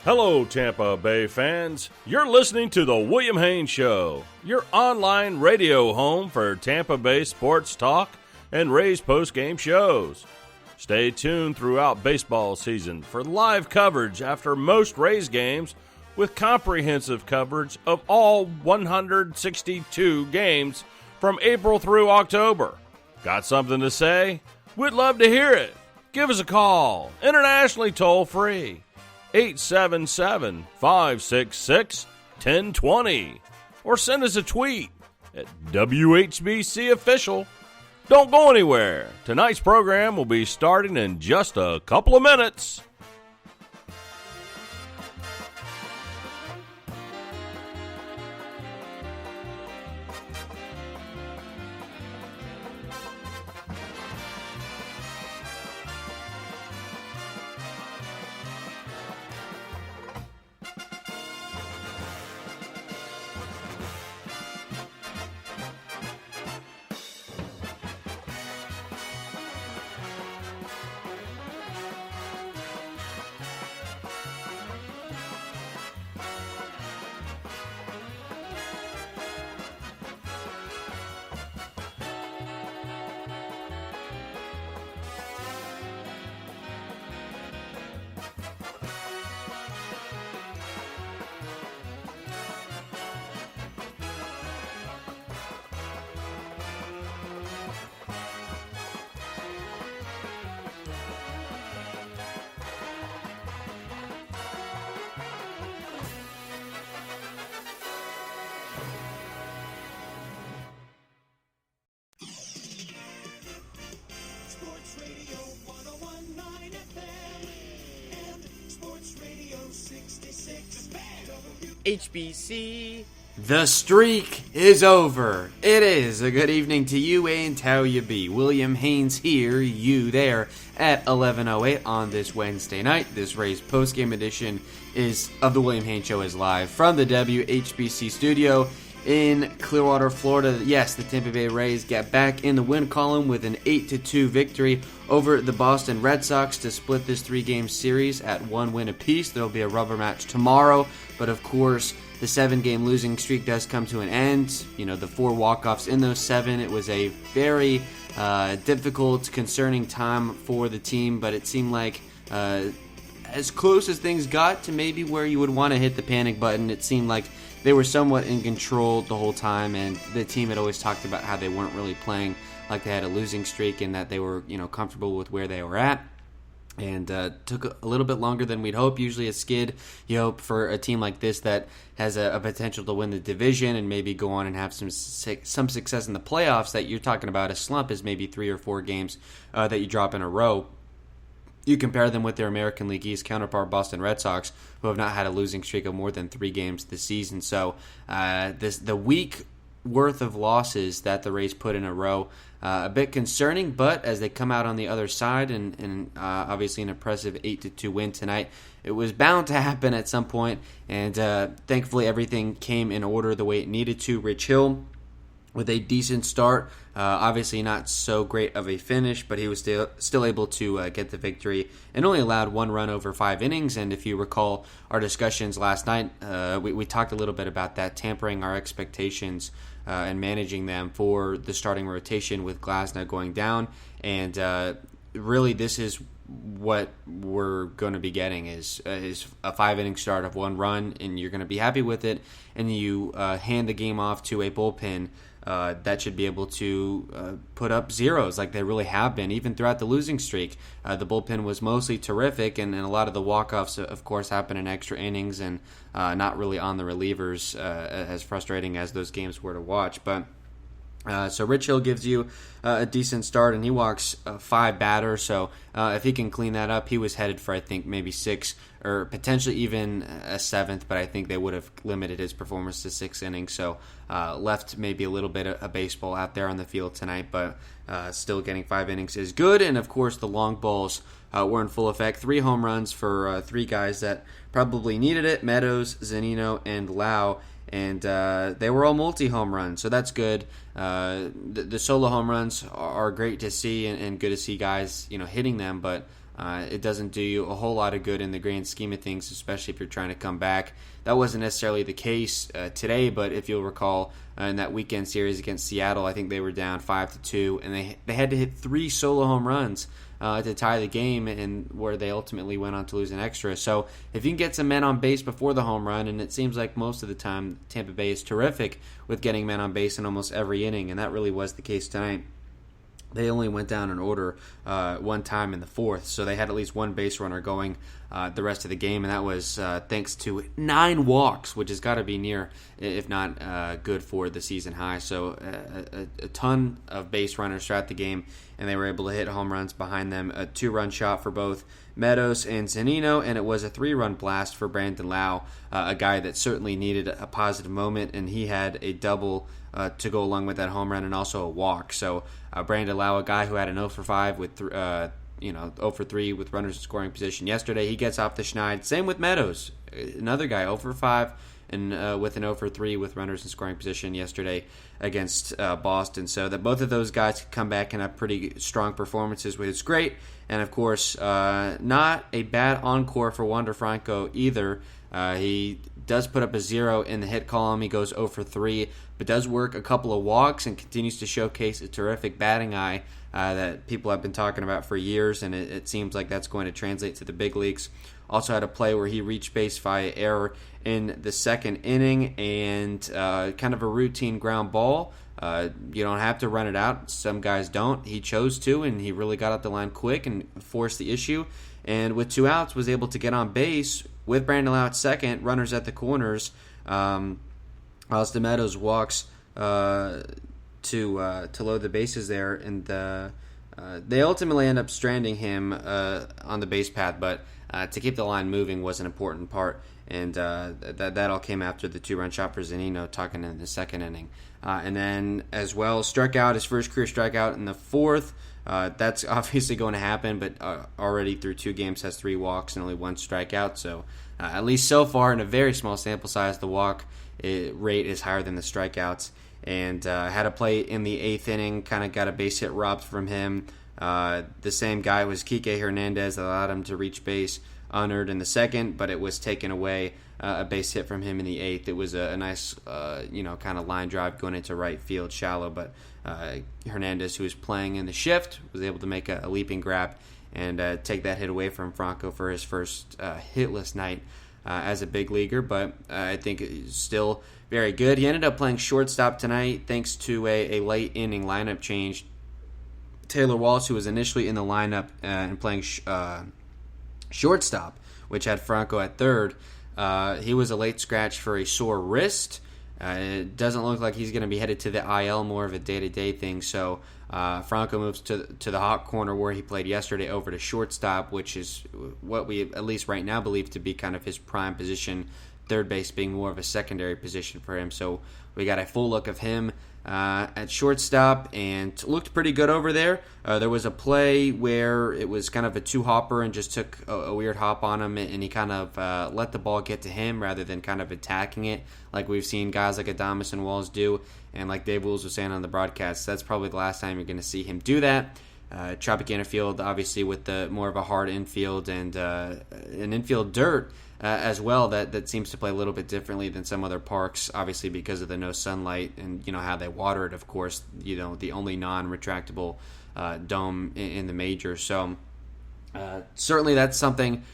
Hello, Tampa Bay fans. You're listening to The William Haynes Show, your online radio home for Tampa Bay sports talk and Rays postgame shows. Stay tuned throughout baseball season for live coverage after most Rays games with comprehensive coverage of all 162 games from April through October. Got something to say? We'd love to hear it. Give us a call, internationally toll-free. 877-566-1020 or send us a tweet at WHBC Official. Don't go anywhere. Tonight's program will be starting in just a couple of minutes. HBC. The streak is over. It is a good evening to you and how you be. William Haynes here, you there, at 11:08 on this Wednesday night. This Rays postgame edition of the William Haynes Show is live from the WHBC studio in Clearwater, Florida. Yes, the Tampa Bay Rays get back in the win column with an 8-2 victory over the Boston Red Sox to split this three-game series at one win apiece. There will be a rubber match tomorrow, but of course, the 7-game losing streak does come to an end. You know, the 4 walk-offs in those 7. It was a very difficult, concerning time for the team, but it seemed like as close as things got to maybe where you would want to hit the panic button, it seemed like they were somewhat in control the whole time, and the team had always talked about how they weren't really playing like they had a losing streak and that they were, comfortable with where they were at. And took a little bit longer than we'd hope. Usually a skid, you hope for a team like this that has a potential to win the division and maybe go on and have some success in the playoffs, that you're talking about a slump is maybe 3 or 4 games that you drop in a row. You compare them with their American League East counterpart, Boston Red Sox, who have not had a losing streak of more than 3 games this season. So the week worth of losses that the Rays put in a row, a bit concerning, but as they come out on the other side and obviously an impressive 8-2 win tonight, it was bound to happen at some point, and thankfully everything came in order the way it needed to. Rich Hill with a decent start, obviously not so great of a finish, but he was still able to get the victory and only allowed 1 run over 5 innings. And if you recall our discussions last night, we talked a little bit about that, tampering our expectations and managing them for the starting rotation with Glasnow going down. And really this is what we're going to be getting is a 5-inning start of 1 run, and you're going to be happy with it, and you hand the game off to a bullpen that should be able to put up zeros like they really have been, even throughout the losing streak. The bullpen was mostly terrific, and a lot of the walk-offs, of course, happen in extra innings and not really on the relievers, as frustrating as those games were to watch. But so Rich Hill gives you a decent start, and he walks 5 batters. So if he can clean that up, he was headed for, I think, maybe 6 or potentially even a 7th, but I think they would have limited his performance to 6 innings. So left maybe a little bit of baseball out there on the field tonight, but still getting 5 innings is good. And of course, the long balls were in full effect. 3 home runs for 3 guys that probably needed it: Meadows, Zunino, and Lau. And they were all multi-home runs, so that's good. The solo home runs are great to see, and good to see guys hitting them, but it doesn't do you a whole lot of good in the grand scheme of things, especially if you're trying to come back. That wasn't necessarily the case today, but if you'll recall, in that weekend series against Seattle, I think they were down 5-2, and they had to hit 3 solo home runs to tie the game, and where they ultimately went on to lose an extra. So if you can get some men on base before the home run, and it seems like most of the time Tampa Bay is terrific with getting men on base in almost every inning, and that really was the case tonight. They only went down in order one time in the fourth, so they had at least one base runner going the rest of the game, and that was thanks to 9 walks, which has got to be near, if not good, for the season high. So a ton of base runners throughout the game, and they were able to hit home runs behind them. A 2-run shot for both Meadows and Zunino, and it was a 3-run blast for Brandon Lau, a guy that certainly needed a positive moment, and he had a double to go along with that home run and also a walk. So Brandon Lau, a guy who had an 0 for 5 with 0 for 3 with runners in scoring position yesterday, he gets off the schneid. Same with Meadows, another guy 0 for 5 and with an 0 for 3 with runners in scoring position yesterday against Boston. So that both of those guys could come back and have pretty strong performances, which is great. And of course, not a bad encore for Wander Franco either. He does put up a 0 in the hit column. He goes 0 for 3, but does work a couple of walks and continues to showcase a terrific batting eye that people have been talking about for years, and it seems like that's going to translate to the big leagues. Also had a play where he reached base via error in the second inning, and kind of a routine ground ball. You don't have to run it out. Some guys don't. He chose to, and he really got up the line quick and forced the issue. And with 2 outs, was able to get on base with Brandon Lau at second, runners at the corners. Austin Meadows walks to load the bases there, and they ultimately end up stranding him on the base path, but to keep the line moving was an important part, and that all came after the 2-run shot for Zunino, talking in the second inning. And then as well, struck out, his first career strikeout in the fourth. That's obviously going to happen, but already through 2 games has 3 walks and only 1 strikeout. So at least so far, in a very small sample size, the walk rate is higher than the strikeouts. And had a play in the 8th inning, kind of got a base hit robbed from him. The same guy was Kike Hernandez that allowed him to reach base unearned in the second, but it was taken away, a base hit from him in the 8th. It was a nice, kind of line drive going into right field, shallow, but Hernandez, who was playing in the shift, was able to make a leaping grab and take that hit away from Franco for his first hitless night as a big leaguer, but I think it's still very good. He ended up playing shortstop tonight thanks to a late inning lineup change. Taylor Walsh, who was initially in the lineup and playing shortstop, which had Franco at third, he was a late scratch for a sore wrist. It doesn't look like he's going to be headed to the IL, more of a day-to-day thing. So Franco moves to the hot corner where he played yesterday over to shortstop, which is what we at least right now believe to be kind of his prime position, third base being more of a secondary position for him. So we got a full look of him at shortstop, and looked pretty good over there. There was a play where it was kind of a 2-hopper and just took a weird hop on him, and he kind of let the ball get to him rather than kind of attacking it like we've seen guys like Adames and Walls do. And like Dave Wills was saying on the broadcast, that's probably the last time you're going to see him do that. Tropicana Field, obviously, with the more of a hard infield and an infield dirt as well, that seems to play a little bit differently than some other parks, obviously because of the no sunlight and how they water it, of course, the only non-retractable dome in the majors. So certainly that's something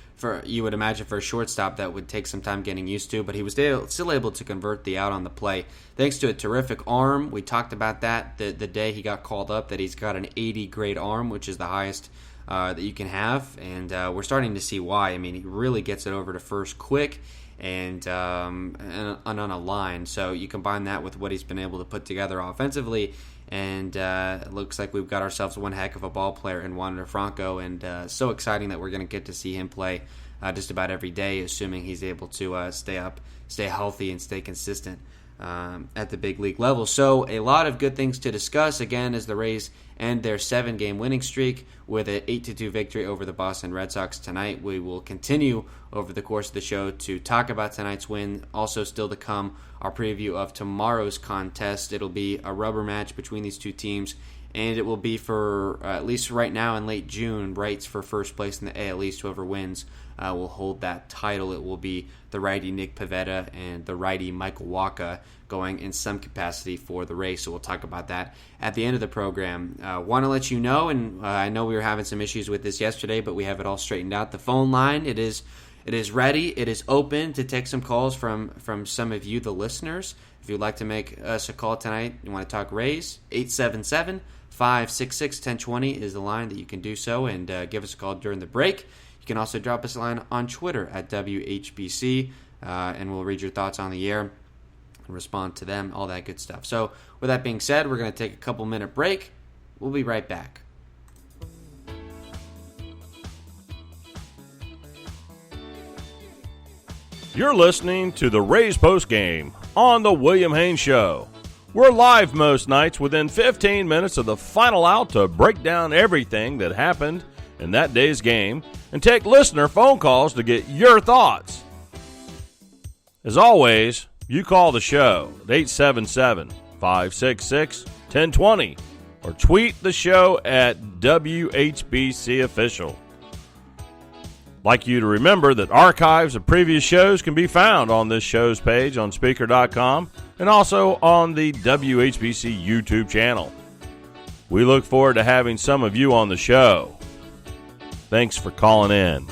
you would imagine for a shortstop that would take some time getting used to, but he was still able to convert the out on the play thanks to a terrific arm. We talked about that the day he got called up, that he's got an 80 grade arm, which is the highest that you can have, and we're starting to see why. I mean, he really gets it over to first quick and on a line. So you combine that with what he's been able to put together offensively, and it looks like we've got ourselves one heck of a ball player in Wander Franco, and so exciting that we're going to get to see him play just about every day, assuming he's able to stay healthy and stay consistent at the big league level. So a lot of good things to discuss, again, as the Rays end their 7-game winning streak with an 8-2 victory over the Boston Red Sox tonight. We will continue over the course of the show to talk about tonight's win. Also still to come, our preview of tomorrow's contest. It'll be a rubber match between these two teams, and it will be for, at least right now in late June, rights for first place in the AL East. Whoever wins will hold that title. It will be the righty Nick Pivetta and the righty Michael Wacha going in some capacity for the race. So we'll talk about that at the end of the program. Want to let you know, and I know we were having some issues with this yesterday, but we have it all straightened out. The phone line, it is ready. It is open to take some calls from some of you, the listeners. If you'd like to make us a call tonight, you want to talk Rays, 877-566-1020 is the line that you can do so, and give us a call during the break. You can also drop us a line on Twitter at WHBC, and we'll read your thoughts on the air and respond to them, all that good stuff. So with that being said, we're going to take a couple-minute break. We'll be right back. You're listening to the Rays postgame on the William Haynes Show. We're live most nights within 15 minutes of the final out to break down everything that happened in that day's game and take listener phone calls to get your thoughts. As always, you call the show at 877-566-1020 or tweet the show at WHBC Official. Like you to remember that archives of previous shows can be found on this show's page on Speaker.com and also on the WHBC YouTube channel. We look forward to having some of you on the show. Thanks for calling in.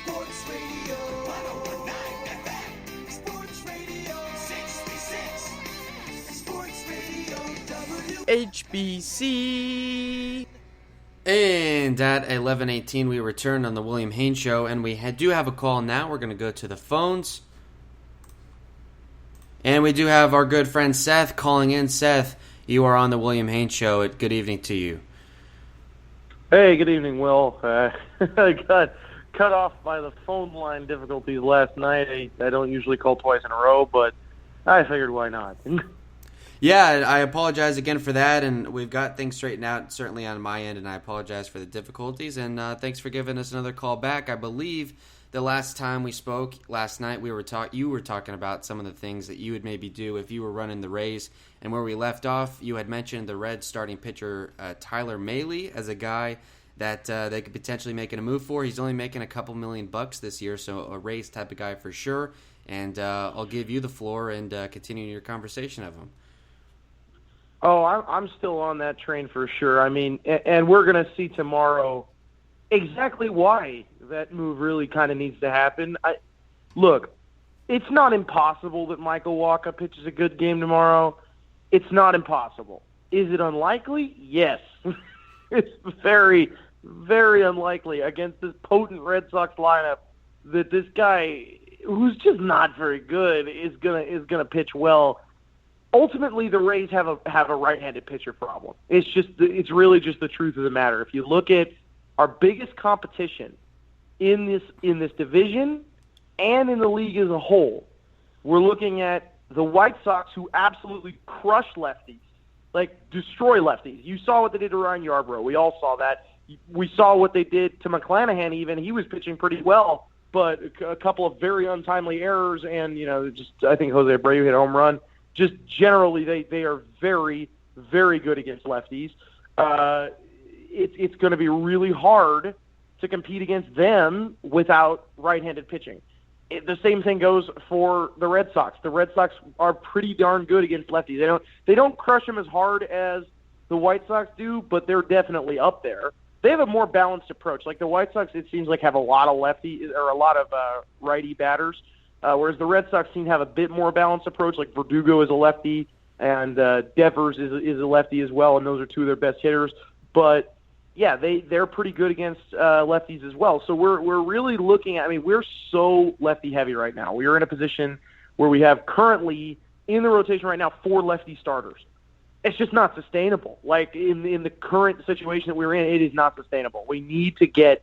Sports Radio 101.9 FM. Sports Radio 66. Sports Radio HBC. And at 11:18, we return on the William Haynes Show, and we do have a call now. We're going to go to the phones. And we do have our good friend Seth calling in. Seth, you are on the William Haynes Show. Good evening to you. Hey, good evening, Will. I got cut off by the phone line difficulties last night. I don't usually call twice in a row, but I figured why not. Yeah, I apologize again for that, and we've got things straightened out, certainly on my end, and I apologize for the difficulties, and thanks for giving us another call back. I believe the last time we spoke last night, you were talking about some of the things that you would maybe do if you were running the Rays, and where we left off, you had mentioned the Reds starting pitcher Tyler Mahle as a guy that they could potentially make a move for. He's only making a couple $1 million this year, so a Rays type of guy for sure, and I'll give you the floor and continue your conversation of him. Oh, I'm still on that train for sure. I mean, and we're going to see tomorrow exactly why that move really kind of needs to happen. Look, it's not impossible that Michael Wacha pitches a good game tomorrow. It's not impossible. Is it unlikely? Yes. It's very, very unlikely against this potent Red Sox lineup that this guy, who's just not very good, is gonna pitch well. Ultimately, the Rays have a right-handed pitcher problem. It's really just the truth of the matter. If you look at our biggest competition in this division and in the league as a whole, we're looking at the White Sox, who absolutely crush lefties, like destroy lefties. You saw what they did to Ryan Yarbrough. We all saw that. We saw what they did to McClanahan even. He was pitching pretty well, but a couple of very untimely errors and, I think Jose Abreu hit a home run. Just generally, they are very, very good against lefties. It's going to be really hard to compete against them without right-handed pitching. the same thing goes for the Red Sox. The Red Sox are pretty darn good against lefties. They don't crush them as hard as the White Sox do, but they're definitely up there. They have a more balanced approach. Like the White Sox, it seems like have a lot of righty batters, whereas the Red Sox seem to have a bit more balanced approach. Like Verdugo is a lefty, and Devers is a lefty as well, and those are two of their best hitters. But yeah, they're pretty good against lefties as well. So we're really looking at. I mean, we're so lefty heavy right now. We are in a position where we have currently in the rotation right now 4 lefty starters. It's just not sustainable. Like in the current situation that we're in, it is not sustainable. We need to get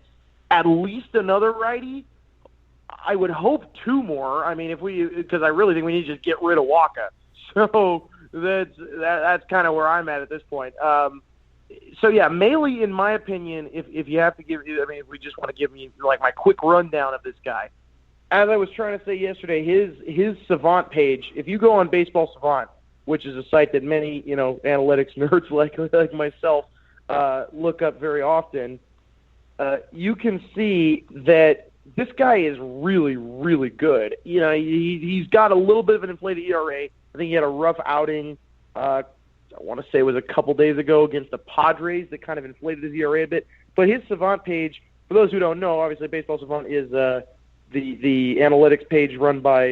at least another righty. I would hope 2 more. I mean, because I really think we need to just get rid of Waka. So that's kind of where I'm at this point. So yeah, Maile, in my opinion, if you have to give, I mean, if we just want to give me like my quick rundown of this guy, as I was trying to say yesterday, his Savant page. If you go on Baseball Savant, which is a site that many, analytics nerds like myself look up very often, you can see that this guy is really, really good. He's got a little bit of an inflated ERA. I think he had a rough outing, I want to say it was a couple days ago against the Padres that kind of inflated his ERA a bit. But his Savant page, for those who don't know, obviously Baseball Savant is the analytics page run by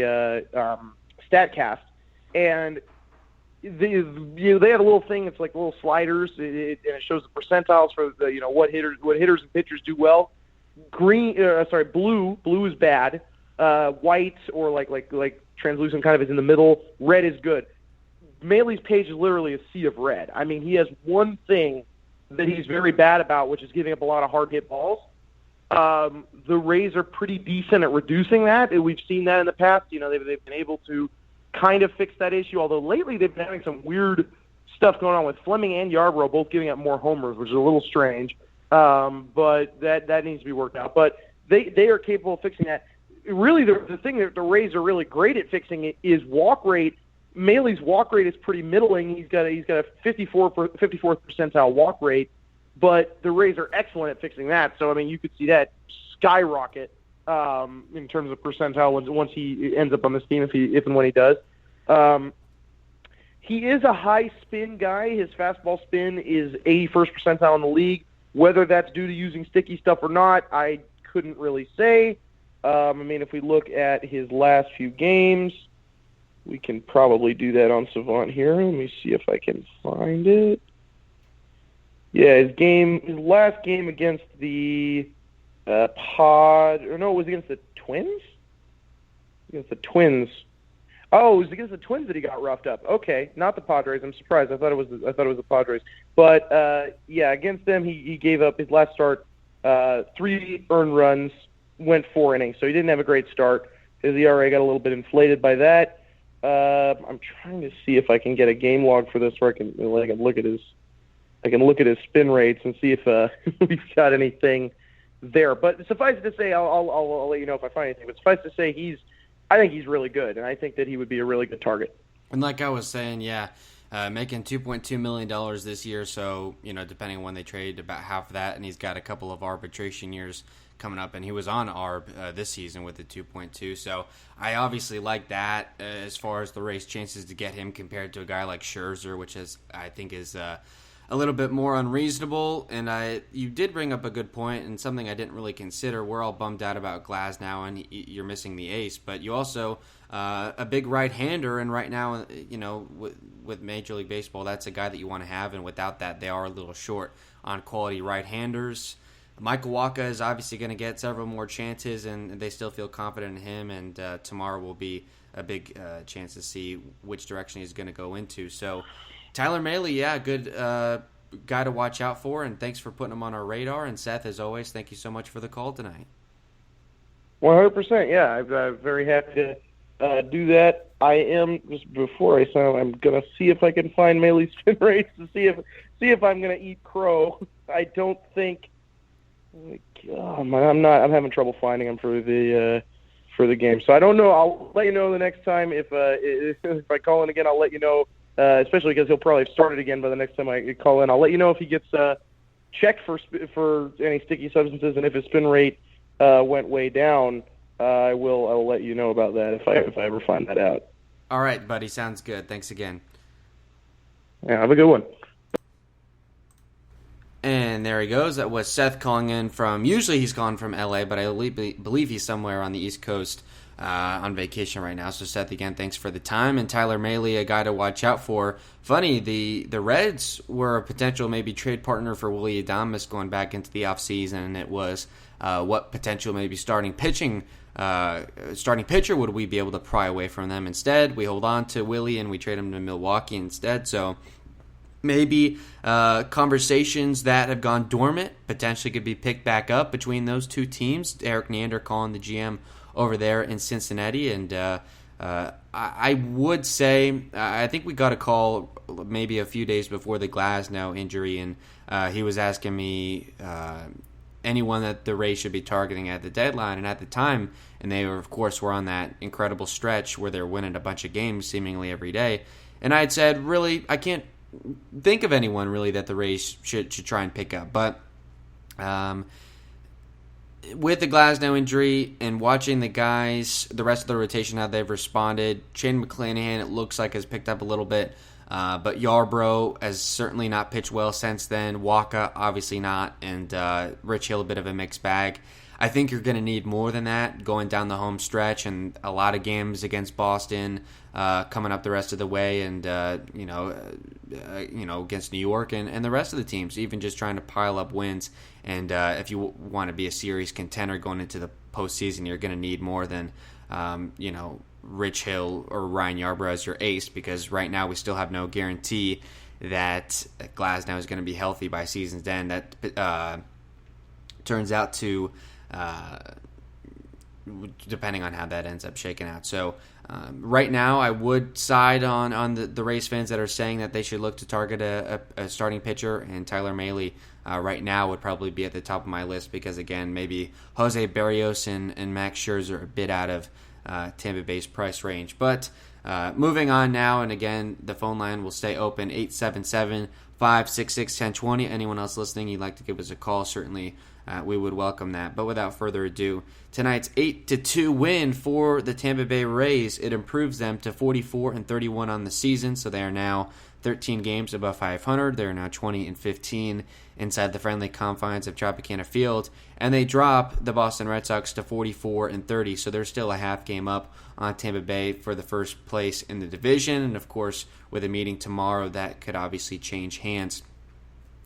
StatCast. And they have a little thing. It's like little sliders, and it shows the percentiles for what hitters and pitchers do well. Blue is bad. White or like translucent kind of is in the middle. Red is good. Maile's page is literally a sea of red. I mean, he has one thing that he's very bad about, which is giving up a lot of hard hit balls. The Rays are pretty decent at reducing that. We've seen that in the past. They've been able to kind of fix that issue, although lately they've been having some weird stuff going on with Fleming and Yarbrough both giving up more homers, which is a little strange, but that needs to be worked out. But they are capable of fixing that. Really, the thing that the Rays are really great at fixing is walk rate. Maile's walk rate is pretty middling. He's got a 54th percentile walk rate, but the Rays are excellent at fixing that. So, I mean, you could see that skyrocket in terms of percentile once he ends up on this team, if and when he does. He is a high spin guy. His fastball spin is 81st percentile in the league. Whether that's due to using sticky stuff or not, I couldn't really say. I mean, if we look at his last few games, we can probably do that on Savant here. Let me see if I can find it. Yeah, his last game against the it was against the Twins? Against the Twins. Oh, it was against the Twins that he got roughed up. Okay, not the Padres. I'm surprised. I thought it was the Padres. But yeah, against them he gave up his last start 3 earned runs, went 4 innings. So he didn't have a great start. His ERA got a little bit inflated by that. I'm trying to see if I can get a game log for this where I can look at his spin rates and see if we've got anything there. But suffice it to say, I'll let you know if I find anything. But suffice to say, I think he's really good, and I think that he would be a really good target. And like I was saying, yeah, making $2.2 million this year, so, depending on when they trade, about half of that, and he's got a couple of arbitration years coming up, and he was on ARB this season with the 2.2, so I obviously like that as far as the Rays' chances to get him compared to a guy like Scherzer, which I think is a little bit more unreasonable. And you did bring up a good point and something I didn't really consider. We're all bummed out about Glasnow, and you're missing the ace, but you also a big right-hander, and right now, with Major League Baseball, that's a guy that you want to have, and without that, they are a little short on quality right-handers. Michael Wacha is obviously going to get several more chances, and they still feel confident in him, and tomorrow will be a big chance to see which direction he's going to go into. So Tyler Maile, yeah, good guy to watch out for, and thanks for putting him on our radar. And Seth, as always, thank you so much for the call tonight. 100%, yeah. I'm very happy to do that. I am, just before I sign, I'm going to see if I can find Maile's spin rates to see if I'm going to eat crow. I don't think... I'm having trouble finding them for the game. So I don't know. I'll let you know the next time if I call in again. I'll let you know, especially because he'll probably have started again by the next time I call in. I'll let you know if he gets checked for any sticky substances and if his spin rate went way down. I will let you know about that if I ever find that out. All right, buddy. Sounds good. Thanks again. Yeah, have a good one. And there he goes. That was Seth calling in from, usually he's calling from LA, but I believe he's somewhere on the East Coast on vacation right now. So Seth, again, thanks for the time. And Tyler Mahle, a guy to watch out for. Funny, the Reds were a potential maybe trade partner for Willy Adames going back into the offseason, and it was what potential maybe starting pitcher would we be able to pry away from them. Instead, we hold on to Willie and we trade him to Milwaukee instead. So maybe conversations that have gone dormant potentially could be picked back up between those two teams. Eric Neander calling the GM over there in Cincinnati. And I would say, I think we got a call maybe a few days before the Glasnow injury, and he was asking me anyone that the Rays should be targeting at the deadline. And at the time, and they were, of course, were on that incredible stretch where they're winning a bunch of games seemingly every day. And I had said, really, I can't think of anyone really that the Rays should try and pick up. But with the Glasnow injury and watching the guys, the rest of the rotation, how they've responded, Shane McClanahan, it looks like, has picked up a little bit. But Yarbrough has certainly not pitched well since then. Waka, obviously not. And Rich Hill, a bit of a mixed bag. I think you're going to need more than that going down the home stretch, and a lot of games against Boston coming up the rest of the way, and against New York and the rest of the teams, even just trying to pile up wins. And if you want to be a series contender going into the postseason, you're going to need more than Rich Hill or Ryan Yarbrough as your ace, because right now we still have no guarantee that Glasnow is going to be healthy by season's end. That turns out to, depending on how that ends up shaking out. So right now I would side on the Rays fans that are saying that they should look to target a starting pitcher, and Tyler Mahle right now would probably be at the top of my list, because, again, maybe Jose Barrios and Max Scherzer are a bit out of Tampa Bay's price range. But moving on now, and again, the phone line will stay open, 877-566-1020. Anyone else listening, you'd like to give us a call, certainly we would welcome that. But without further ado, tonight's 8-2 win for the Tampa Bay Rays, it improves them to 44-31 on the season, so they are now 13 games above 500. They are now 20-15 inside the friendly confines of Tropicana Field, and they drop the Boston Red Sox to 44-30. So they're still a half game up on Tampa Bay for the first place in the division. And of course, with a meeting tomorrow, that could obviously change hands.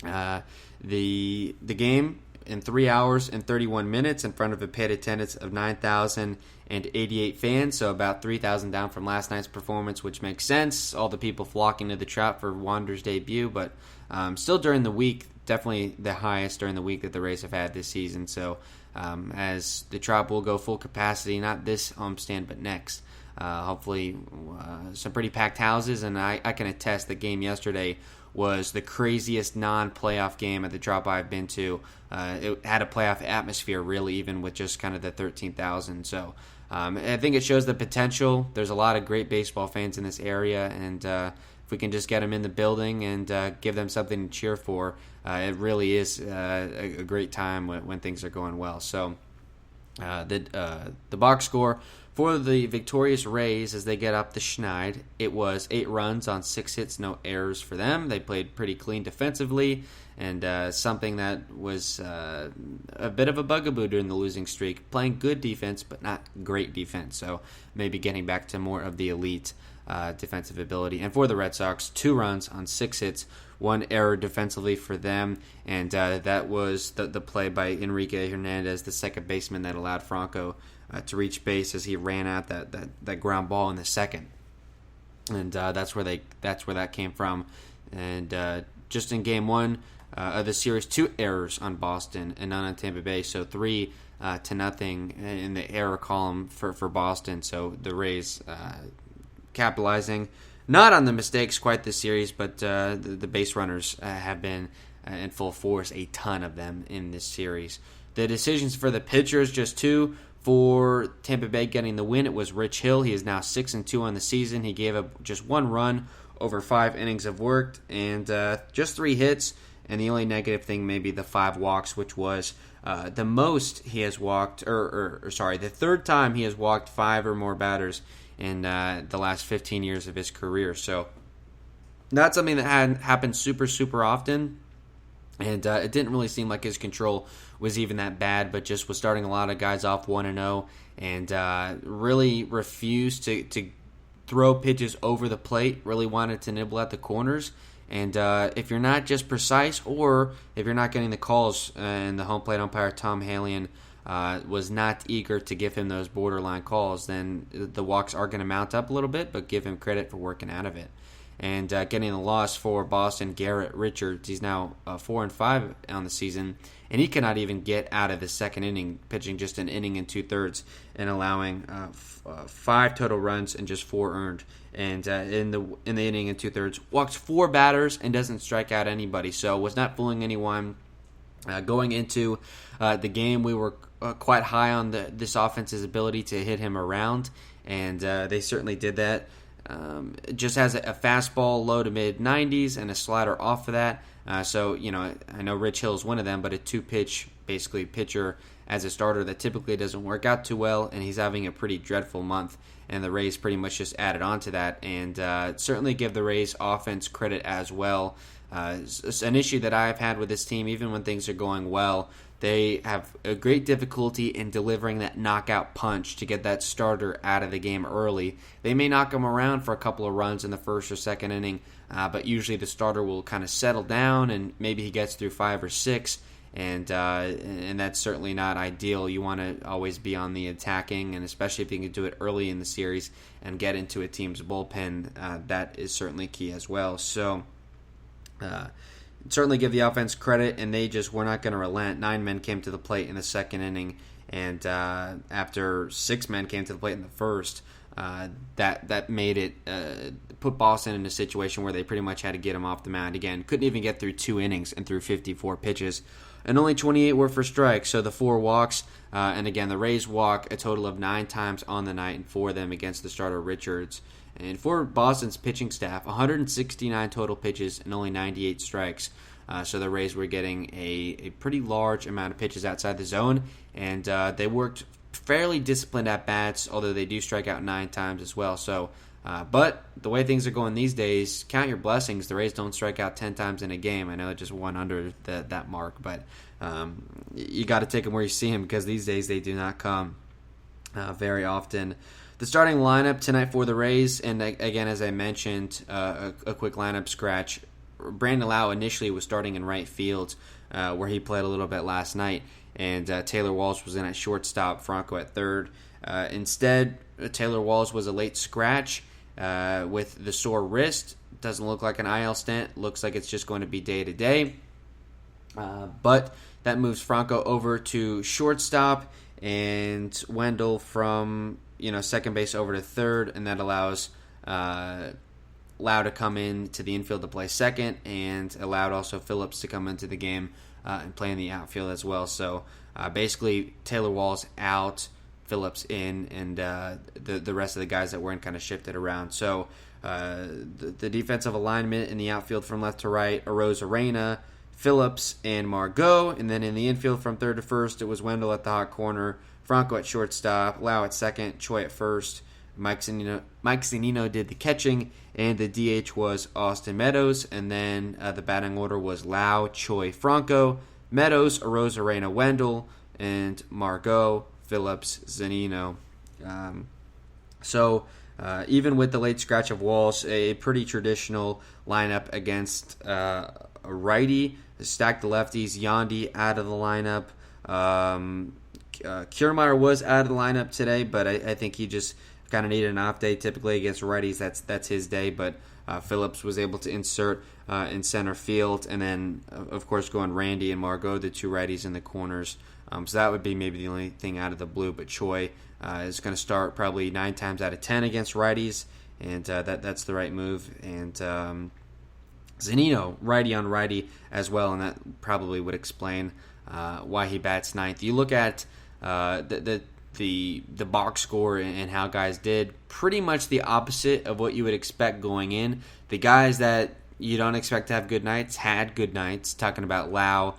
The game in 3 hours and 31 minutes in front of a paid attendance of 9,088 fans, so about 3,000 down from last night's performance, which makes sense. All the people flocking to the Trop for Wander's debut, but still during the week, definitely the highest during the week that the Rays have had this season. So as the Trop will go full capacity, not this homestand, but next. Hopefully some pretty packed houses, and I can attest the game yesterday was the craziest non-playoff game at the Trop I've been to. It had a playoff atmosphere, really, even with just kind of the 13,000. So I think it shows the potential. There's a lot of great baseball fans in this area, and if we can just get them in the building and give them something to cheer for, it really is a great time when things are going well. So the box score for the victorious Rays as they get up the Schneid, it was 8 runs on 6 hits, no errors for them. They played pretty clean defensively, and something that was a bit of a bugaboo during the losing streak. Playing good defense, but not great defense. So maybe getting back to more of the elite defensive ability. And for the Red Sox, 2 runs on 6 hits, 1 error defensively for them, and that was the play by Enrique Hernandez, the second baseman, that allowed Franco to reach base as he ran out that ground ball in the second, and that's where that came from. And just in Game 1 of the series, 2 errors on Boston and none on Tampa Bay, so 3-0 in the error column for Boston. So the Rays capitalizing not on the mistakes quite this series, but the base runners have been in full force, a ton of them in this series. The decisions for the pitchers, just 2. For Tampa Bay getting the win, it was Rich Hill. He is now 6-2 on the season. He gave up just 1 run over 5 innings of work and just 3 hits and the only negative thing maybe the 5 walks, which was the most he has walked, the third time he has walked 5 or more batters in the last 15 years of his career. So not something that hadn't happened super, super often. And it didn't really seem like his control was even that bad, but just was starting a lot of guys off 1-0 and really refused to throw pitches over the plate, really wanted to nibble at the corners. And if you're not just precise, or if you're not getting the calls, and the home plate umpire, Tom Halian, was not eager to give him those borderline calls, then the walks are going to mount up a little bit, but give him credit for working out of it. And getting the loss for Boston, Garrett Richards. He's now 4-5 on the season, and he cannot even get out of the second inning, pitching just an inning and 2/3 and allowing 5 total runs and just 4 earned. And in the inning and 2/3, walks 4 batters and doesn't strike out anybody. So was not fooling anyone. Going into the game, we were quite high on this offense's ability to hit him around, and they certainly did that. Just has a fastball low to mid 90s and a slider off of that. So, I know Rich Hill's one of them, but a 2-pitch, basically, pitcher as a starter that typically doesn't work out too well, and he's having a pretty dreadful month. And the Rays pretty much just added on to that, and certainly give the Rays offense credit as well. It's an issue that I've had with this team, even when things are going well. They have a great difficulty in delivering that knockout punch to get that starter out of the game early. They may knock him around for a couple of runs in the first or second inning, but usually the starter will kind of settle down, and maybe he gets through 5 or 6, and that's certainly not ideal. You want to always be on the attacking, and especially if you can do it early in the series and get into a team's bullpen, that is certainly key as well. So certainly give the offense credit, and they just were not going to relent. 9 men came to the plate in the second inning, and after 6 men came to the plate in the first, that made it put Boston in a situation where they pretty much had to get him off the mound. Again, couldn't even get through 2 innings and threw 54 pitches, and only 28 were for strikes. So the 4 walks, and again, the Rays walk a total of 9 times on the night, and 4 of them against the starter Richards. And for Boston's pitching staff, 169 total pitches and only 98 strikes. So the Rays were getting a pretty large amount of pitches outside the zone, and they worked fairly disciplined at bats, although they do strike out 9 times as well. So, but the way things are going these days, count your blessings. The Rays don't strike out 10 times in a game. I know it just won under that mark, but you got to take them where you see them, because these days they do not come very often. The starting lineup tonight for the Rays, and again, as I mentioned, a quick lineup scratch. Brandon Lau initially was starting in right field, where he played a little bit last night, and Taylor Walsh was in at shortstop, Franco at third. Instead, Taylor Walsh was a late scratch with the sore wrist. Doesn't look like an IL stent. Looks like it's just going to be day-to-day. But that moves Franco over to shortstop, and Wendell from second base over to third, and that allows Lau to come in to the infield to play second, and allowed also Phillips to come into the game and play in the outfield as well. So basically, Taylor Walsh out, Phillips in, and the rest of the guys that weren't kind of shifted around. So the defensive alignment in the outfield from left to right, Arozarena, Phillips, and Margot. And then in the infield from third to first, it was Wendell at the hot corner, Franco at shortstop, Lau at second, Choi at first. Mike Zunino did the catching, and the DH was Austin Meadows. And then the batting order was Lau, Choi, Franco, Meadows, Arozarena, Wendell, and Margot, Phillips, Zunino. So even with the late scratch of Walsh, a pretty traditional lineup against a righty. Stacked the lefties. Yandy out of the lineup. Kiermaier was out of the lineup today, but I think he just kind of needed an off day. Typically against righties, that's his day, but Phillips was able to insert in center field, and then of course going Randy and Margot, the 2 righties in the corners. So that would be maybe the only thing out of the blue, but Choi is going to start probably 9 times out of 10 against righties, and that's the right move. And Zunino, righty on righty as well, and that probably would explain why he bats 9th. You look at the box score and how guys did, pretty much the opposite of what you would expect going in. The guys that you don't expect to have good nights, had good nights. Talking about Lau,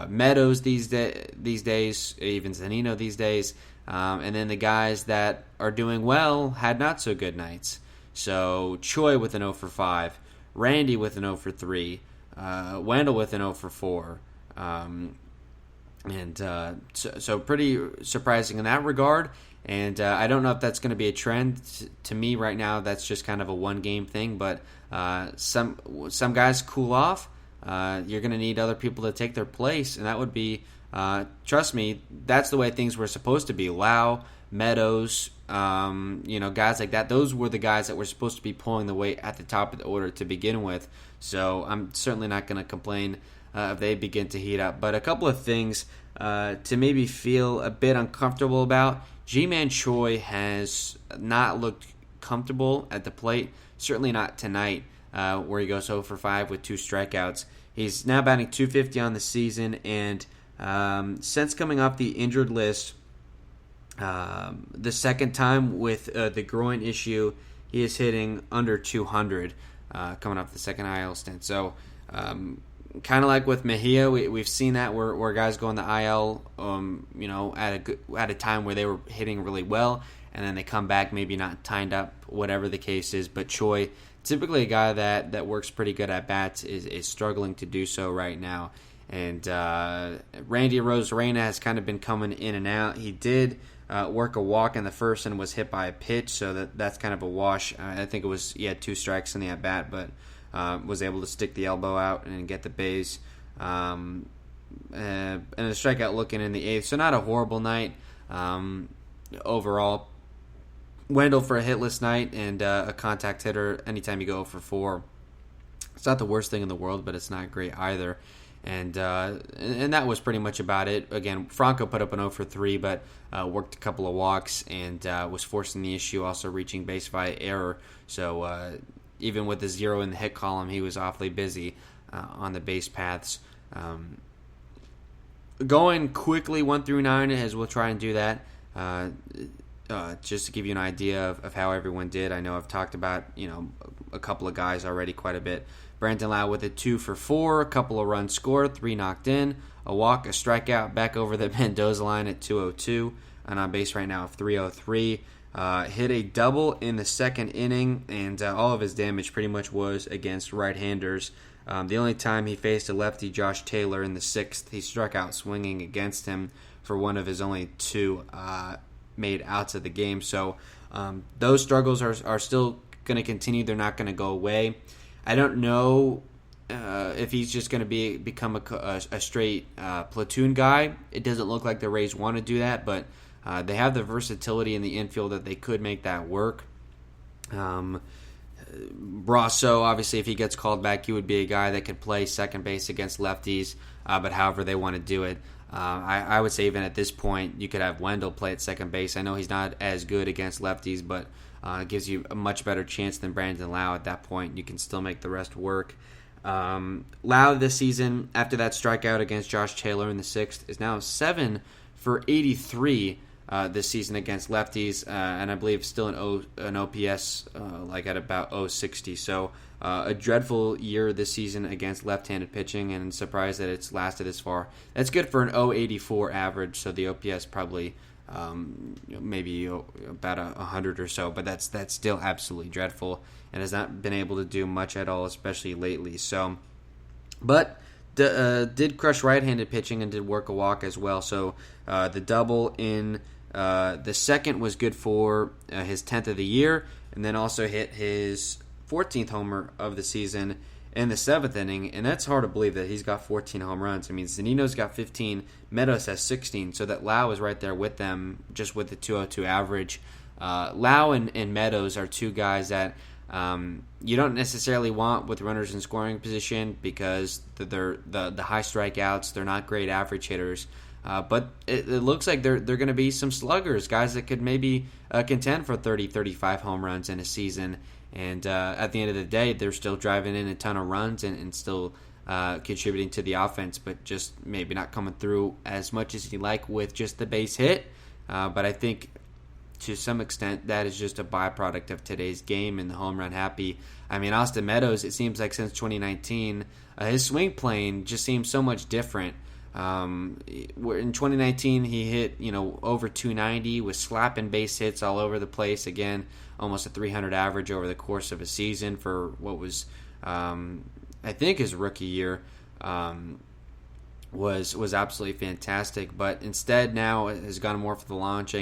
Meadows these days, even Zunino these days. And then the guys that are doing well had not so good nights. So Choi with an 0 for 5, Randy with an 0 for 3, Wendell with an 0 for 4. So pretty surprising in that regard. And I don't know if that's going to be a trend. To me right now, that's just kind of a one-game thing. But some guys cool off. You're going to need other people to take their place, and that would be, trust me, that's the way things were supposed to be. Lau, Meadows, guys like that. Those were the guys that were supposed to be pulling the weight at the top of the order to begin with. So I'm certainly not going to complain if they begin to heat up. But a couple of things to maybe feel a bit uncomfortable about. Ji-Man Choi has not looked comfortable at the plate. Certainly not tonight, where he goes 0 for 5 with 2 strikeouts. He's now batting .250 on the season, and since coming off the injured list, the second time with the groin issue, he is hitting under 200 coming off the second IL stint. So, kind of like with Mejia, we've seen that where guys go on the IL, at a time where they were hitting really well, and then they come back maybe not timed up, whatever the case is. But Choi, typically a guy that works pretty good at bats, is struggling to do so right now. And Randy Arozarena has kind of been coming in and out. He did work a walk in the first and was hit by a pitch, so that's kind of a wash. I think he had 2 strikes in the at-bat, but was able to stick the elbow out and get the base. And a strikeout looking in the 8th, so not a horrible night overall. Wendell for a hitless night and a contact hitter anytime you go 0 for 4. It's not the worst thing in the world, but it's not great either. And that was pretty much about it. Again, Franco put up an 0 for 3, but worked a couple of walks and was forcing the issue, also reaching base via error. So even with the 0 in the hit column, he was awfully busy on the base paths. Going quickly 1 through 9, as we'll try and do that. Just to give you an idea of how everyone did. I know I've talked about a couple of guys already quite a bit. Brandon Lau with a 2 for 4, a couple of runs scored, 3 knocked in, a walk, a strikeout, back over the Mendoza line at 202, and on base right now of 303. Hit a double in the second inning, and all of his damage pretty much was against right-handers. The only time he faced a lefty, Josh Taylor, in the 6th, he struck out swinging against him for one of his only 2 made outs of the game. So those struggles are still going to continue. They're not going to go away. I don't know if he's just going to become a straight platoon guy. It doesn't look like the Rays want to do that, but they have the versatility in the infield that they could make that work. Brasso, obviously, if he gets called back, he would be a guy that could play second base against lefties, but however they want to do it. I would say even at this point, you could have Wendell play at second base. I know he's not as good against lefties, but it gives you a much better chance than Brandon Lau at that point. You can still make the rest work. Lau this season, after that strikeout against Josh Taylor in the 6th, is now 7 for 83 this season against lefties, and I believe still an OPS like at about 060. So a dreadful year this season against left-handed pitching, and surprised that it's lasted this far. That's good for an 084 average, so the OPS probably maybe about 100 or so, but that's still absolutely dreadful and has not been able to do much at all, especially lately. So, but did crush right-handed pitching and did work a walk as well. So the double in the 2nd was good for his 10th of the year, and then also hit his 14th homer of the season in the 7th inning, and that's hard to believe that he's got 14 home runs. I mean, Zunino's got 15, Meadows has 16, so that Lau is right there with them, just with the 202 average. Lau and Meadows are 2 guys that you don't necessarily want with runners in scoring position because they're the high strikeouts. They're not great average hitters, but it looks like they're going to be some sluggers, guys that could maybe contend for 30, 35 home runs in a season. And at the end of the day, they're still driving in a ton of runs and still contributing to the offense, but just maybe not coming through as much as you like with just the base hit. But I think to some extent, that is just a byproduct of today's game and the home run happy. I mean, Austin Meadows, it seems like since 2019, his swing plane just seems so much different. In 2019, he hit over 290 with slapping base hits all over the place. Again, almost a 300 average over the course of a season for what was, I think, his rookie year. Was absolutely fantastic, but instead now has gone more for the launch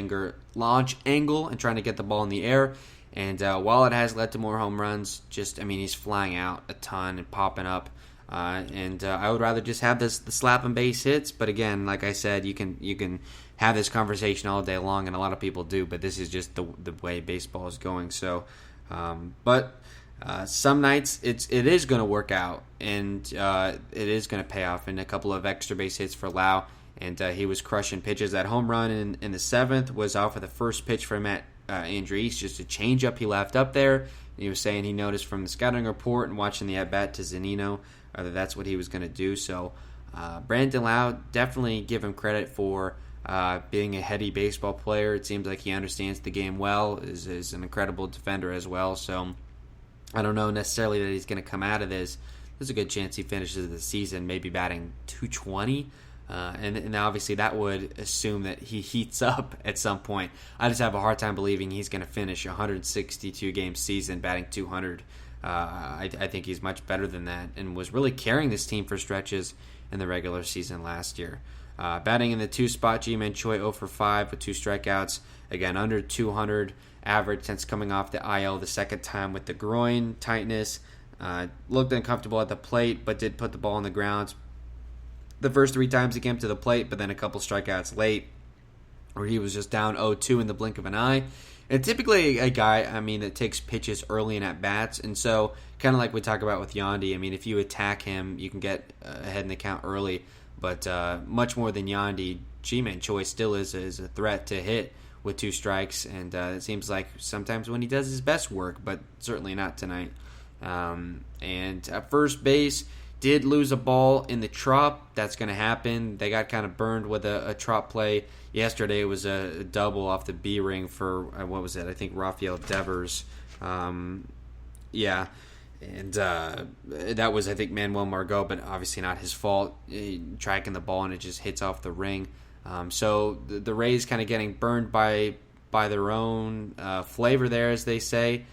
angle and trying to get the ball in the air. And while it has led to more home runs, he's flying out a ton and popping up. And I would rather just have the slap and base hits. But again, like I said, you can have this conversation all day long, and a lot of people do. But this is just the way baseball is going. So, some nights it is going to work out, and it is going to pay off in a couple of extra base hits for Lau. And he was crushing pitches. That home run in the 7th was off of the first pitch from Andrew East, just a changeup he left up there. He was saying he noticed from the scouting report and watching the at-bat to Zunino that that's what he was going to do. So Brandon Lau, definitely give him credit for being a heady baseball player. It seems like he understands the game well, is an incredible defender as well. So I don't know necessarily that he's going to come out of this. There's a good chance he finishes the season maybe batting 220. And obviously that would assume that he heats up at some point. I just have a hard time believing he's going to finish a 162-game season batting 200. I think he's much better than that and was really carrying this team for stretches in the regular season last year. Batting in the 2 spot, Ji-Man Choi 0 for 5 with 2 strikeouts. Again, under 200 average since coming off the IL the second time with the groin tightness. Looked uncomfortable at the plate, but did put the ball on the ground the first 3 times he came to the plate, but then a couple strikeouts late where he was just down 0-2 in the blink of an eye. And typically a guy, that takes pitches early in at-bats, and so kind of like we talk about with Yandy, if you attack him, you can get ahead in the count early, but much more than Yandy, Ji-Man Choi still is a threat to hit with 2 strikes, and it seems like sometimes when he does his best work, but certainly not tonight. And at first base, did lose a ball in the trop. That's going to happen. They got kind of burned with a trop play yesterday. It was a double off the B ring for, what was it? I think Rafael Devers. Yeah. And that was, I think, Manuel Margot, but obviously not his fault. Tracking the ball, and it just hits off the ring. So the Rays kind of getting burned by their own flavor there, as they say.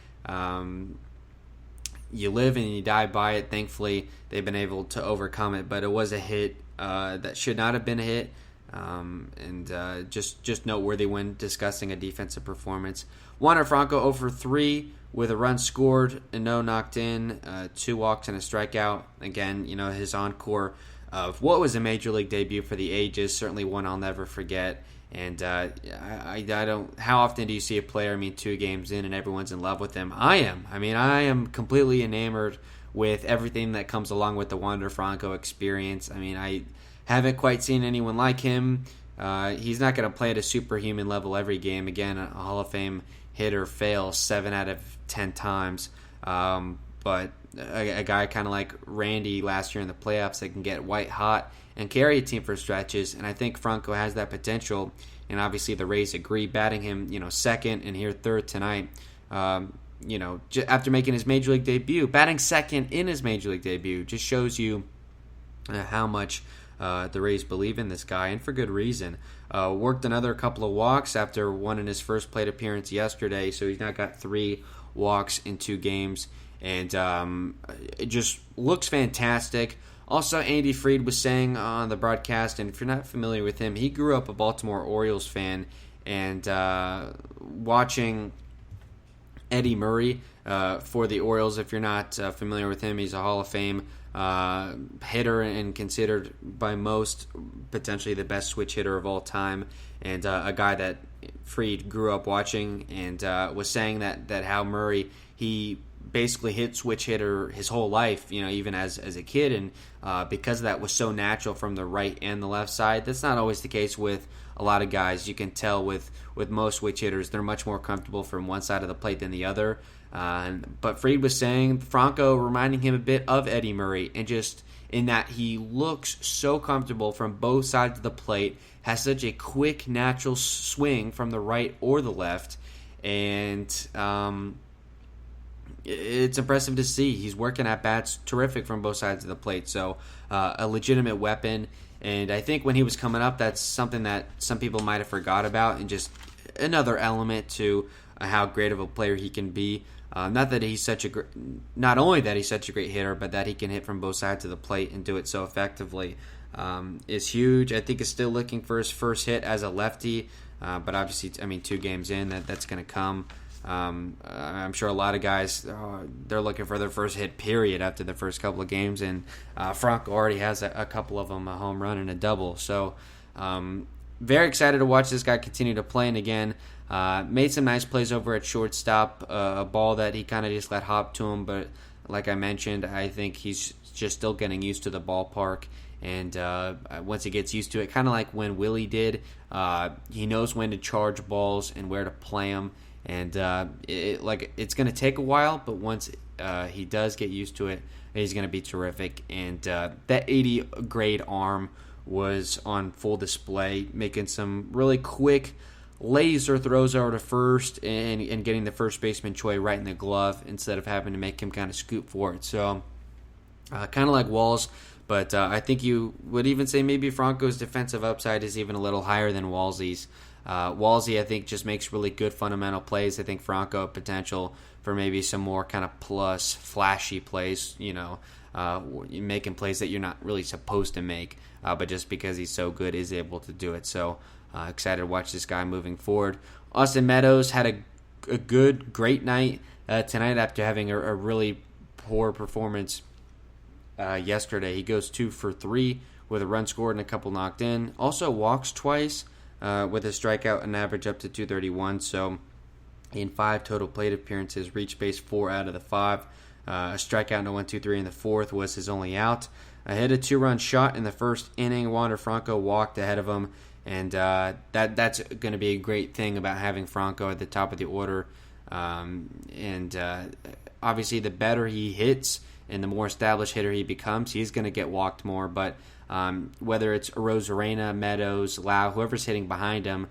You live and you die by it. Thankfully, they've been able to overcome it, but it was a hit that should not have been a hit, and just noteworthy when discussing a defensive performance. Wander Franco 0 for 3 with a run scored and no knocked in, 2 walks and a strikeout. Again, his encore of what was a major league debut for the ages, certainly one I'll never forget. And I don't. How often do you see a player? 2 games in and everyone's in love with him. I am. I am completely enamored with everything that comes along with the Wander Franco experience. I haven't quite seen anyone like him. He's not going to play at a superhuman level every game. Again, a Hall of Fame hitter fails 7 out of 10 times. But a guy kind of like Randy last year in the playoffs that can get white hot and carry a team for stretches, and I think Franco has that potential, and obviously the Rays agree, batting him, second and here third tonight, after making his Major League debut, batting second in his Major League debut just shows you how much the Rays believe in this guy, and for good reason. Worked another couple of walks after one in his first plate appearance yesterday, so he's now got 3 walks in 2 games, and it just looks fantastic. Also, Andy Fried was saying on the broadcast, and if you're not familiar with him, he grew up a Baltimore Orioles fan, and watching Eddie Murray for the Orioles, if you're not familiar with him, he's a Hall of Fame hitter and considered by most potentially the best switch hitter of all time, and a guy that Fried grew up watching, and was saying that how Murray, he basically hit switch hitter his whole life, even as a kid, and because that was so natural from the right and the left side. That's not always the case with a lot of guys. You can tell with most switch hitters, they're much more comfortable from one side of the plate than the other. But Fried was saying Franco reminding him a bit of Eddie Murray, and just in that he looks so comfortable from both sides of the plate, has such a quick, natural swing from the right or the left, and it's impressive to see. He's working at bats terrific from both sides of the plate, so a legitimate weapon. And I think when he was coming up, that's something that some people might have forgot about, and just another element to how great of a player he can be. Not that he's not only that he's such a great hitter, but that he can hit from both sides of the plate and do it so effectively is huge. I think he's still looking for his first hit as a lefty, but obviously, 2 games in, that's going to come. I'm sure a lot of guys, they're looking for their first hit, period, after the first couple of games, and Franco already has a couple of them, a home run and a double. So very excited to watch this guy continue to play, and again, made some nice plays over at shortstop, a ball that he kind of just let hop to him, but like I mentioned, I think he's just still getting used to the ballpark, and once he gets used to it, kind of like when Willie did, he knows when to charge balls and where to play them, and it's going to take a while, but once he does get used to it, he's going to be terrific. And that 80 grade arm was on full display, making some really quick laser throws over to first and getting the first baseman Choi right in the glove instead of having to make him kind of scoop for it. So kind of like Walls, but I think you would even say maybe Franco's defensive upside is even a little higher than Walsey's. Walsey, I think, just makes really good fundamental plays. I think Franco potential for maybe some more kind of plus flashy plays, making plays that you're not really supposed to make, but just because he's so good is able to do it. So excited to watch this guy moving forward. Austin Meadows had a great night tonight after having a really poor performance yesterday. He goes 2 for 3 with a run scored and a couple knocked in. Also walks twice with a strikeout and average up to 231. So in 5 total plate appearances, reached base 4 out of the 5. A strikeout and a 1-2-3 in the fourth was his only out. Hit a 2-run shot in the first inning. Wander Franco walked ahead of him. And that's going to be a great thing about having Franco at the top of the order. Obviously, the better he hits and the more established hitter he becomes, he's going to get walked more. But whether it's Arozarena, Meadows, Lau, whoever's hitting behind him,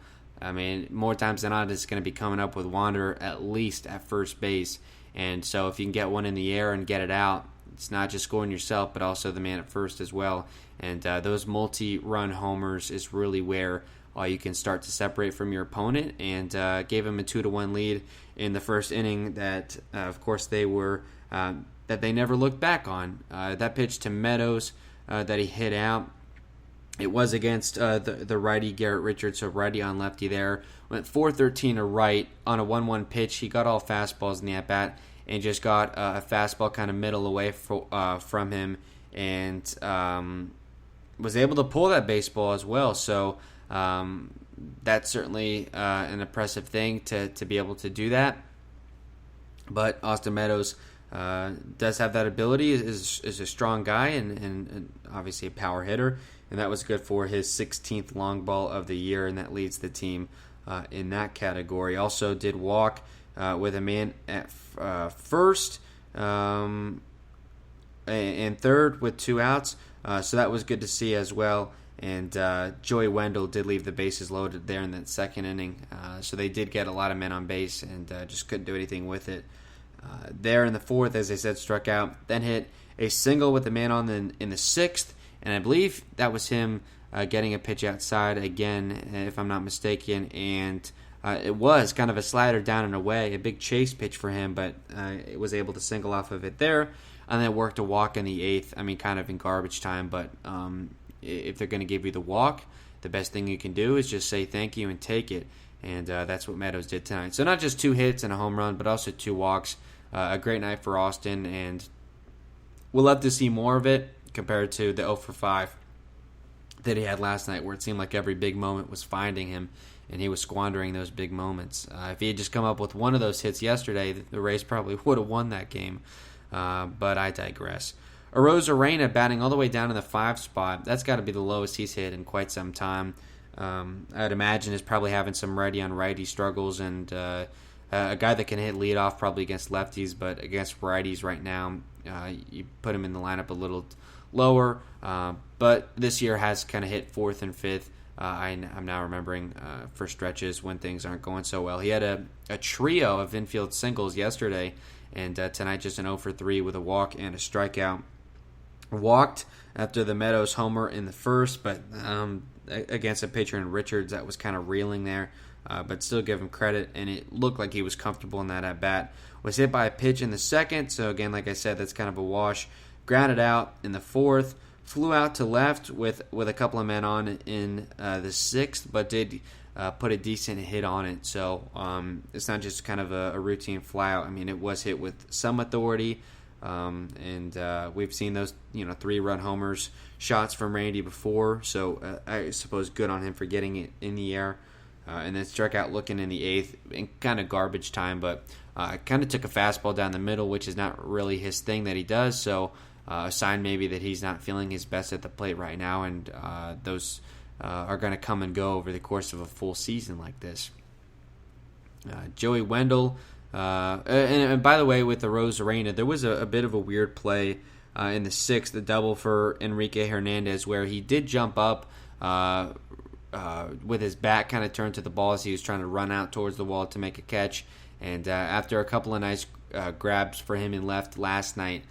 more times than not, it's going to be coming up with Wander at least at first base. And so if you can get one in the air and get it out, it's not just scoring yourself, but also the man at first as well. And those multi-run homers is really where you can start to separate from your opponent. And gave him a 2-1 lead in the first inning that, of course, they never looked back on. That pitch to Meadows that he hit out, it was against the righty Garrett Richards, so righty on lefty there. Went 4-13 to right on a 1-1 pitch. He got all fastballs in the at-bat and just got a fastball kind of middle away from him, and was able to pull that baseball as well. So that's certainly an impressive thing to be able to do that. But Austin Meadows does have that ability, is a strong guy, and obviously a power hitter, and that was good for his 16th long ball of the year, and that leads the team in that category. Also did walk with a man at first and third with 2 outs, so that was good to see as well. And Joey Wendell did leave the bases loaded there in that second inning, so they did get a lot of men on base and just couldn't do anything with it. There in the fourth, as I said, struck out, then hit a single with the man on in the sixth, and I believe that was him getting a pitch outside again, if I'm not mistaken, and it was kind of a slider down and away, a big chase pitch for him, but it was able to single off of it there, and then worked a walk in the eighth, kind of in garbage time, but if they're going to give you the walk, the best thing you can do is just say thank you and take it, and that's what Meadows did tonight. So not just 2 hits and a home run, but also 2 walks. A great night for Austin, and we'll love to see more of it compared to the 0 for 5 that he had last night, where it seemed like every big moment was finding him, and he was squandering those big moments. If he had just come up with one of those hits yesterday, the Rays probably would have won that game, but I digress. Arozarena batting all the way down in the 5 spot. That's got to be the lowest he's hit in quite some time. I'd imagine is probably having some righty-on-righty struggles, and a guy that can hit leadoff probably against lefties, but against righties right now, you put him in the lineup a little lower. But this year has kind of hit fourth and fifth. I'm now remembering for stretches when things aren't going so well. He had a trio of infield singles yesterday, and tonight just an 0 for 3 with a walk and a strikeout. Walked after the Meadows homer in the first, but against a pitcher in Richards that was kind of reeling there. But still give him credit, and it looked like he was comfortable in that at-bat. Was hit by a pitch in the second, so again, like I said, that's kind of a wash. Grounded out in the fourth, flew out to left with a couple of men on in the sixth, but did put a decent hit on it. So it's not just kind of a routine flyout. I mean, it was hit with some authority, and we've seen those 3-run homers, shots from Randy before. So I suppose good on him for getting it in the air. And then struck out looking in the eighth in kind of garbage time, but kind of took a fastball down the middle, which is not really his thing that he does. So a sign maybe that he's not feeling his best at the plate right now, and those are going to come and go over the course of a full season like this. Joey Wendell, and by the way, with the Rosarena, there was a bit of a weird play in the sixth, the double for Enrique Hernandez, where he did jump up with his back kind of turned to the ball as he was trying to run out towards the wall to make a catch. And after a couple of nice grabs for him in left last night,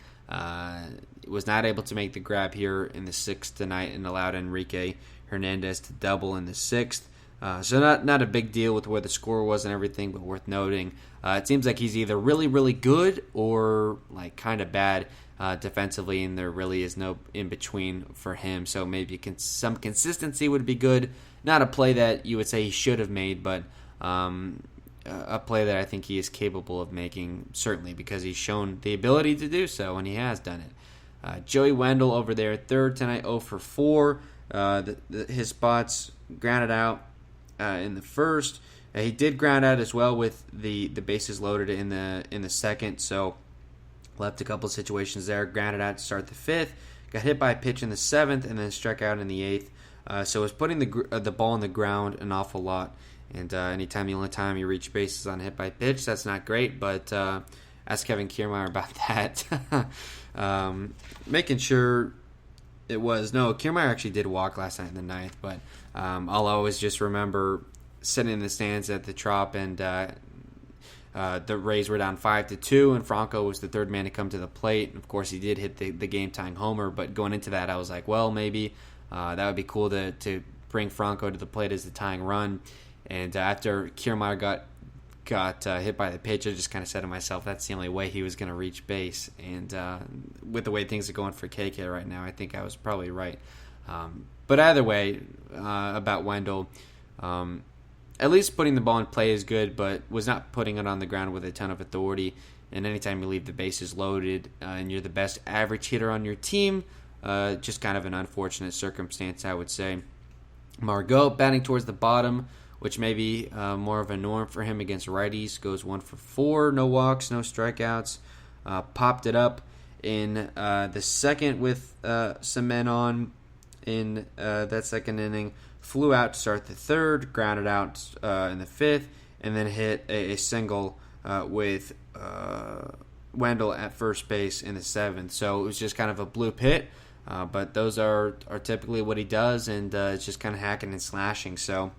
was not able to make the grab here in the sixth tonight and allowed Enrique Hernandez to double in the sixth. So not a big deal with where the score was and everything, but worth noting. It seems like he's either really, really good or like kind of bad defensively, and there really is no in between for him. So maybe some consistency would be good. Not a play that you would say he should have made, but a play that I think he is capable of making, certainly because he's shown the ability to do so, and he has done it. Joey Wendell over there at third tonight, 0 for 4. His spots grounded out in the first. He did ground out as well with the bases loaded in the second, so left a couple situations there. Grounded out to start the fifth. Got hit by a pitch in the seventh, and then struck out in the eighth. So was putting the ball on the ground an awful lot. And the only time you reach bases on a hit by pitch, that's not great. But ask Kevin Kiermaier about that. Making sure it was Kiermaier actually did walk last night in the ninth, but I'll always just remember sitting in the stands at the Trop, and the Rays were down 5-2, and Franco was the third man to come to the plate. And of course, he did hit the game-tying homer, but going into that, I was like, well, maybe that would be cool to bring Franco to the plate as the tying run. And after Kiermaier got hit by the pitch, I just kind of said to myself, that's the only way he was going to reach base. And with the way things are going for KK right now, I think I was probably right. But either way, about Wendell, at least putting the ball in play is good, but was not putting it on the ground with a ton of authority. And anytime you leave the bases loaded and you're the best average hitter on your team, just kind of an unfortunate circumstance, I would say. Margot batting towards the bottom, which may be more of a norm for him against righties, goes 1 for 4, no walks, no strikeouts. Popped it up in the second with some men on in that second inning. Flew out to start the third, grounded out in the fifth, and then hit a single with Wendell at first base in the seventh. So it was just kind of a bloop hit, but those are typically what he does, and it's just kind of hacking and slashing. So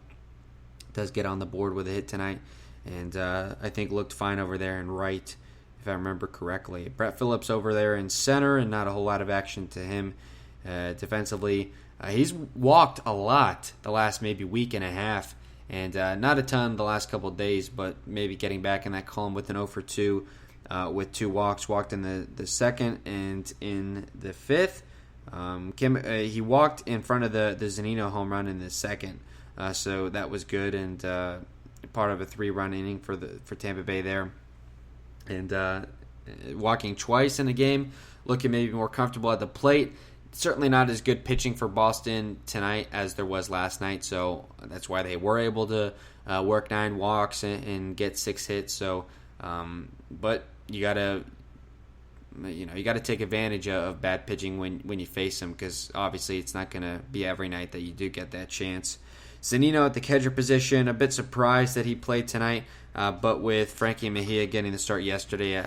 does get on the board with a hit tonight, and I think looked fine over there in right, if I remember correctly. Brett Phillips over there in center, and not a whole lot of action to him defensively. He's walked a lot the last maybe week and a half, and not a ton the last couple of days, but maybe getting back in that column with an 0 for 2 with 2 walks. Walked in the second and in the fifth. He walked in front of the Zunino home run in the second. So that was good, and part of a 3-run inning for Tampa Bay there. And walking twice in the game, looking maybe more comfortable at the plate. Certainly not as good pitching for Boston tonight as there was last night, so that's why they were able to work 9 walks and get 6 hits. So, but you gotta take advantage of bad pitching when you face them, because obviously it's not going to be every night that you do get that chance. Zunino at the catcher position, a bit surprised that he played tonight, but with Frankie Mejia getting the start yesterday,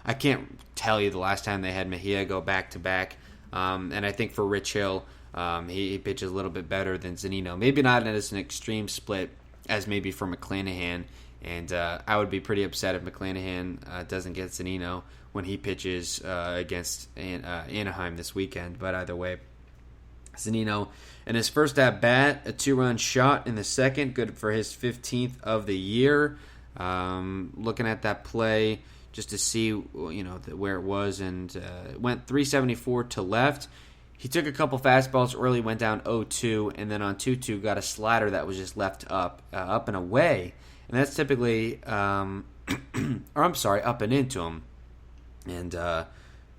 I can't tell you the last time they had Mejia go back-to-back. And I think for Rich Hill, he pitches a little bit better than Zunino. Maybe not as an extreme split as maybe for McClanahan. And I would be pretty upset if McClanahan doesn't get Zunino when he pitches against Anaheim this weekend. But either way, Zunino in his first at-bat, a 2-run shot in the second, good for his 15th of the year. Looking at that play just to see where it was, and it went 374 to left. He took a couple fastballs early, went down 0-2, and then on 2-2 got a slider that was just left up and away. And that's typically, up and into him. And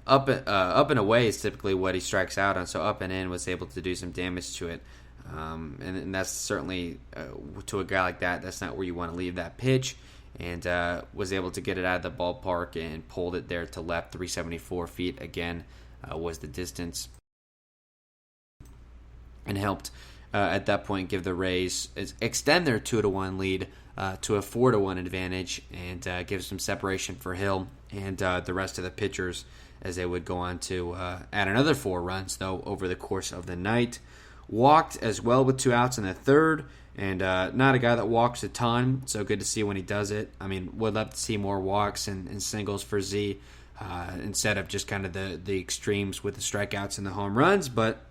up and away is typically what he strikes out on, so up and in was able to do some damage to it. And that's certainly, to a guy like that, that's not where you want to leave that pitch. And was able to get it out of the ballpark and pulled it there to left. 374 feet again was the distance. And helped at that point give the Rays extend their 2-1 lead to a 4-1 advantage, and give some separation for Hill and the rest of the pitchers as they would go on to add another 4 runs, though, over the course of the night. Walked as well with 2 outs in the third, and not a guy that walks a ton, so good to see when he does it. I mean, would love to see more walks and singles for Z instead of just kind of the extremes with the strikeouts and the home runs, but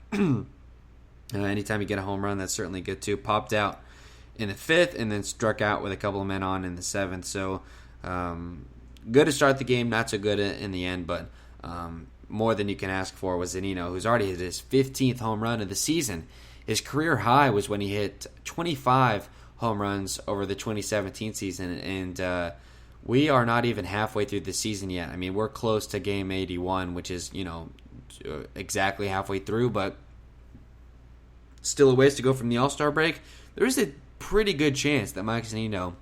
anytime you get a home run, that's certainly good too. Popped out in the 5th and then struck out with a couple of men on in the 7th, so good to start the game, not so good in the end, but more than you can ask for was Zunino, who's already hit his 15th home run of the season. His career high was when he hit 25 home runs over the 2017 season, and we are not even halfway through the season yet. I mean, we're close to game 81, which is, exactly halfway through, but still a ways to go from the All-Star break. There's a pretty good chance that Mike Zunino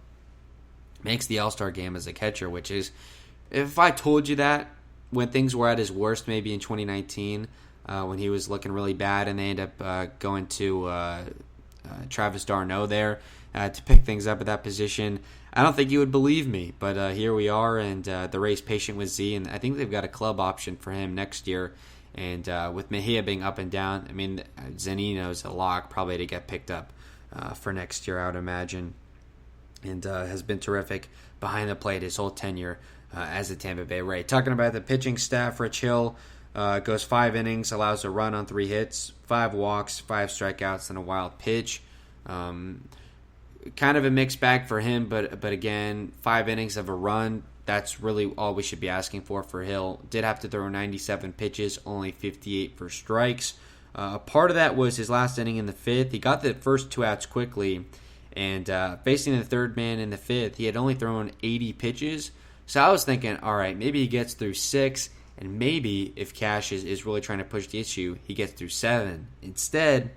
makes the All-Star game as a catcher, which is, if I told you that when things were at his worst, maybe in 2019, when he was looking really bad, and they end up going to Travis d'Arnaud there to pick things up at that position, I don't think you would believe me. But here we are, and the Rays patient with Z, and I think they've got a club option for him next year. And with Mejia being up and down, I mean, Zunino's a lock probably to get picked up for next year, I would imagine, and has been terrific behind the plate his whole tenure as a Tampa Bay Ray. Talking about the pitching staff, Rich Hill goes 5 innings, allows a run on 3 hits, 5 walks, 5 strikeouts, and a wild pitch. Kind of a mixed bag for him, but again, 5 innings of a run, that's really all we should be asking for Hill. Did have to throw 97 pitches, only 58 for strikes. Part of that was his last inning in the 5th. He got the first 2 outs quickly, and facing the third man in the 5th, he had only thrown 80 pitches. So I was thinking, all right, maybe he gets through 6, and maybe if Cash is really trying to push the issue, he gets through 7. Instead,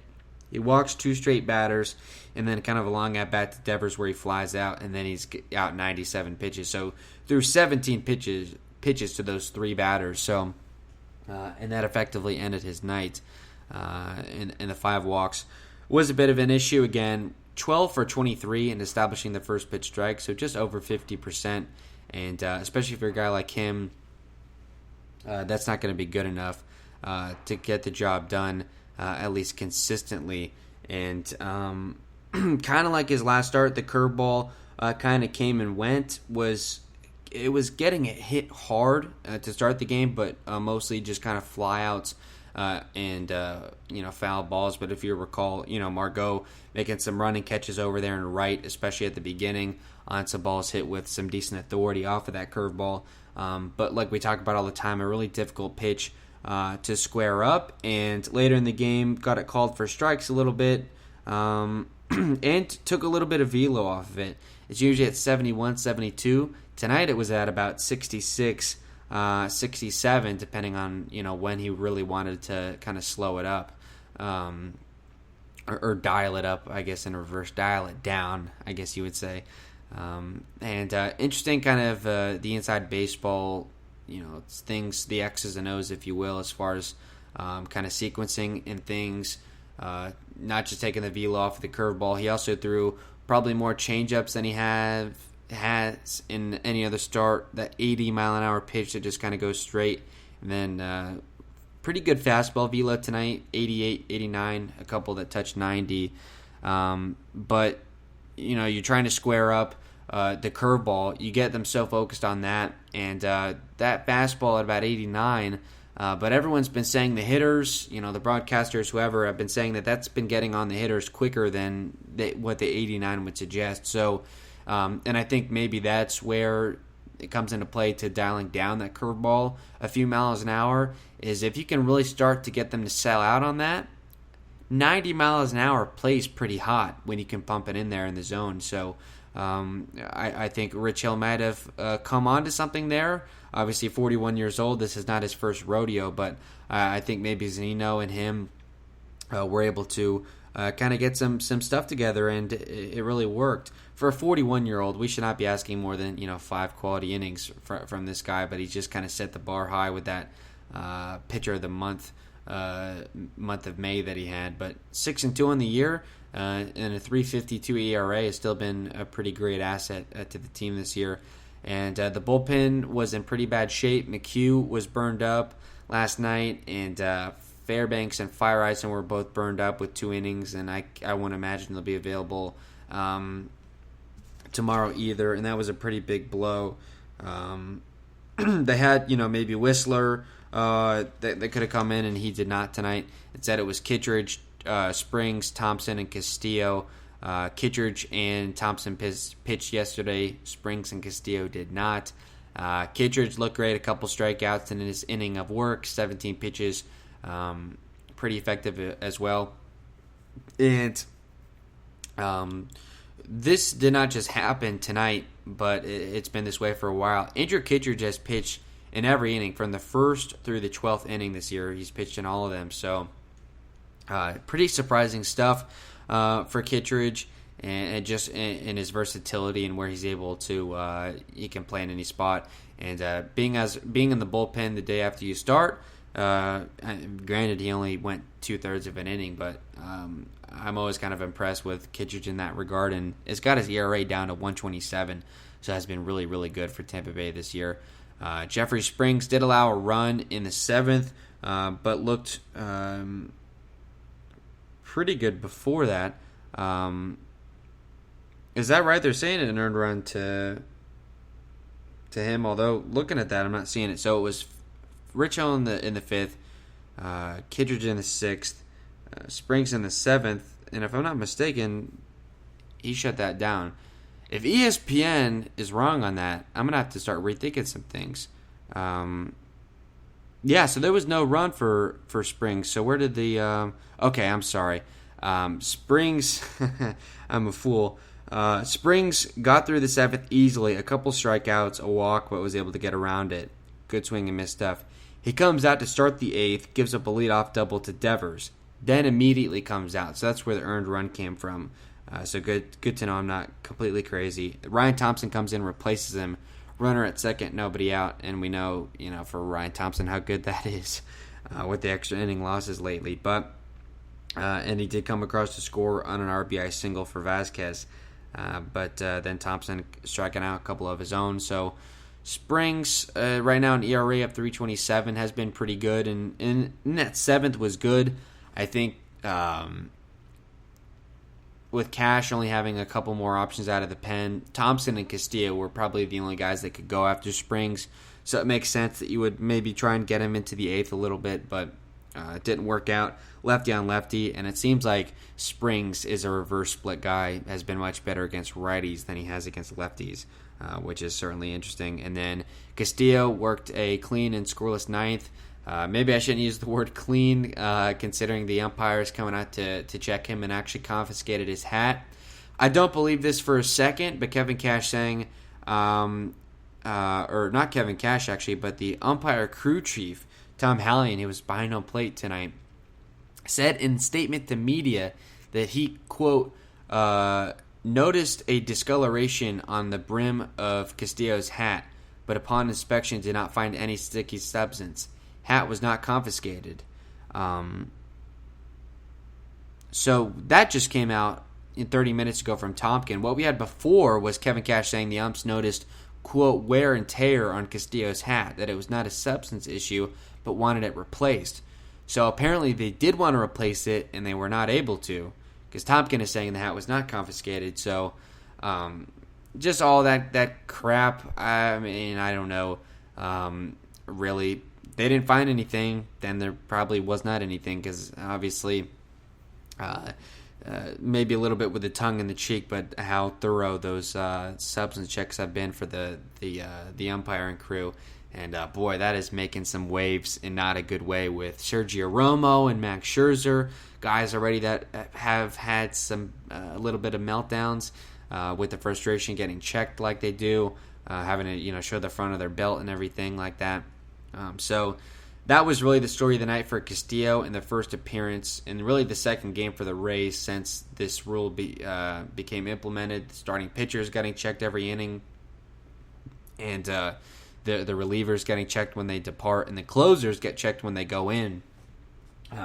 he walks 2 straight batters, and then kind of a long at-bat to Devers where he flies out, and then he's out 97 pitches. So through 17 pitches to those 3 batters. So, and that effectively ended his night. And the 5 walks was a bit of an issue. Again, 12 for 23 in establishing the first pitch strike, so just over 50%. And especially for a guy like him, that's not going to be good enough to get the job done, at least consistently. And kind of like his last start, the curveball kind of came and went. It was getting it hit hard to start the game, but mostly just kind of flyouts and foul balls. But if you recall, Margot making some running catches over there and right, especially at the beginning, on some balls hit with some decent authority off of that curveball. But like we talk about all the time, a really difficult pitch to square up. And later in the game, got it called for strikes a little bit, and took a little bit of velo off of it. It's usually at 71, 72. Tonight it was at about 66, 67, depending on when he really wanted to kind of slow it up, or dial it up, I guess, in reverse, dial it down, I guess you would say. And interesting kind of the inside baseball, things, the X's and O's, if you will, as far as kind of sequencing and things. not just taking the velo off of the curveball. He also threw probably more changeups than he has in any other start. That 80-mile-an-hour pitch that just kind of goes straight. And then pretty good fastball velo tonight, 88, 89, a couple that touched 90. But, you're trying to square up the curveball. You get them so focused on that. And that fastball at about 89, but everyone's been saying the hitters, the broadcasters, whoever, have been saying that's been getting on the hitters quicker than what the 89 would suggest. So, and I think maybe that's where it comes into play to dialing down that curveball a few miles an hour, is if you can really start to get them to sell out on that. 90 miles an hour plays pretty hot when you can pump it in there in the zone. So I think Rich Hill might have come on to something there. Obviously, 41 years old. This is not his first rodeo, but I think maybe Zeno and him were able to kind of get some stuff together, and it really worked. For a 41-year-old, we should not be asking more than 5 quality innings from this guy, but he just kind of set the bar high with that pitcher of the month of May that he had. But 6-2 on the year, and a 3.52 ERA has still been a pretty great asset to the team this year. And the bullpen was in pretty bad shape. McHugh was burned up last night, and Fairbanks and Fireisen were both burned up with 2 innings, and I won't imagine they'll be available tomorrow either, and that was a pretty big blow. They had, maybe Whistler that could have come in, and he did not tonight. Instead, it was Kittredge, Springs, Thompson, and Castillo. Kittredge and Thompson pitched yesterday. Springs and Castillo did not. Kittredge looked great, a couple strikeouts in his inning of work, 17 pitches, pretty effective as well. And this did not just happen tonight, but it's been this way for a while. Andrew Kittredge has pitched in every inning from the first through the 12th inning this year. He's pitched in all of them, so pretty surprising stuff for Kittredge, and just in his versatility and where he's able to he can play in any spot. And being in the bullpen the day after you start, granted he only went 2/3 of an inning, but I'm always kind of impressed with Kittredge in that regard, and it's got his ERA down to 1.27, so has been really, really good for Tampa Bay this year. Jeffrey Springs did allow a run in the 7th, but looked pretty good before that. Is that right? They're saying an earned run to him, although looking at that, I'm not seeing it. So it was Rich Hill in the 5th, Kittredge in the 6th, Springs in the 7th, and if I'm not mistaken, he shut that down. If ESPN is wrong on that, I'm going to have to start rethinking some things. Yeah, so there was no run for Springs. So where did the... okay, I'm sorry. Springs... I'm a fool. Springs got through the 7th easily. A couple strikeouts, a walk, but was able to get around it. Good swing and miss stuff. He comes out to start the 8th, gives up a leadoff double to Devers, then immediately comes out. So that's where the earned run came from. So good to know I'm not completely crazy. Ryan Thompson comes in, replaces him. Runner at second, nobody out, and we know, for Ryan Thompson how good that is with the extra inning losses lately. But and he did come across to score on an RBI single for Vasquez. But then Thompson striking out a couple of his own. So Springs right now an ERA up 3.27 has been pretty good, and in that 7th was good. I think with Cash only having a couple more options out of the pen, Thompson and Castillo were probably the only guys that could go after Springs. So it makes sense that you would maybe try and get him into the 8th a little bit, but it didn't work out. Lefty on lefty, and it seems like Springs is a reverse split guy, has been much better against righties than he has against lefties, which is certainly interesting. And then Castillo worked a clean and scoreless 9th. Maybe I shouldn't use the word clean, considering the umpires coming out to check him and actually confiscated his hat. I don't believe this for a second, but Kevin Cash saying, or not Kevin Cash actually, but the umpire crew chief, Tom Hallion, who was behind home plate tonight, said in statement to media that he, quote, noticed a discoloration on the brim of Castillo's hat, but upon inspection did not find any sticky substance. Hat was not confiscated. So that just came out in 30 minutes ago from Tompkin. What we had before was Kevin Cash saying the umps noticed, quote, wear and tear on Castillo's hat, that it was not a substance issue, but wanted it replaced. So apparently they did want to replace it, and they were not able to, because Tompkin is saying the hat was not confiscated. So just all that crap, I mean, I don't know. Really, they didn't find anything, then there probably was not anything, because obviously maybe a little bit with the tongue in the cheek, but how thorough those substance checks have been for the umpiring crew. And boy, that is making some waves in not a good way with Sergio Romo and Max Scherzer, guys already that have had some a little bit of meltdowns with the frustration getting checked like they do, having to show the front of their belt and everything like that. So that was really the story of the night for Castillo in the first appearance, and really the second game for the Rays since this rule became implemented. The starting pitchers getting checked every inning, and the relievers getting checked when they depart, and the closers get checked when they go in,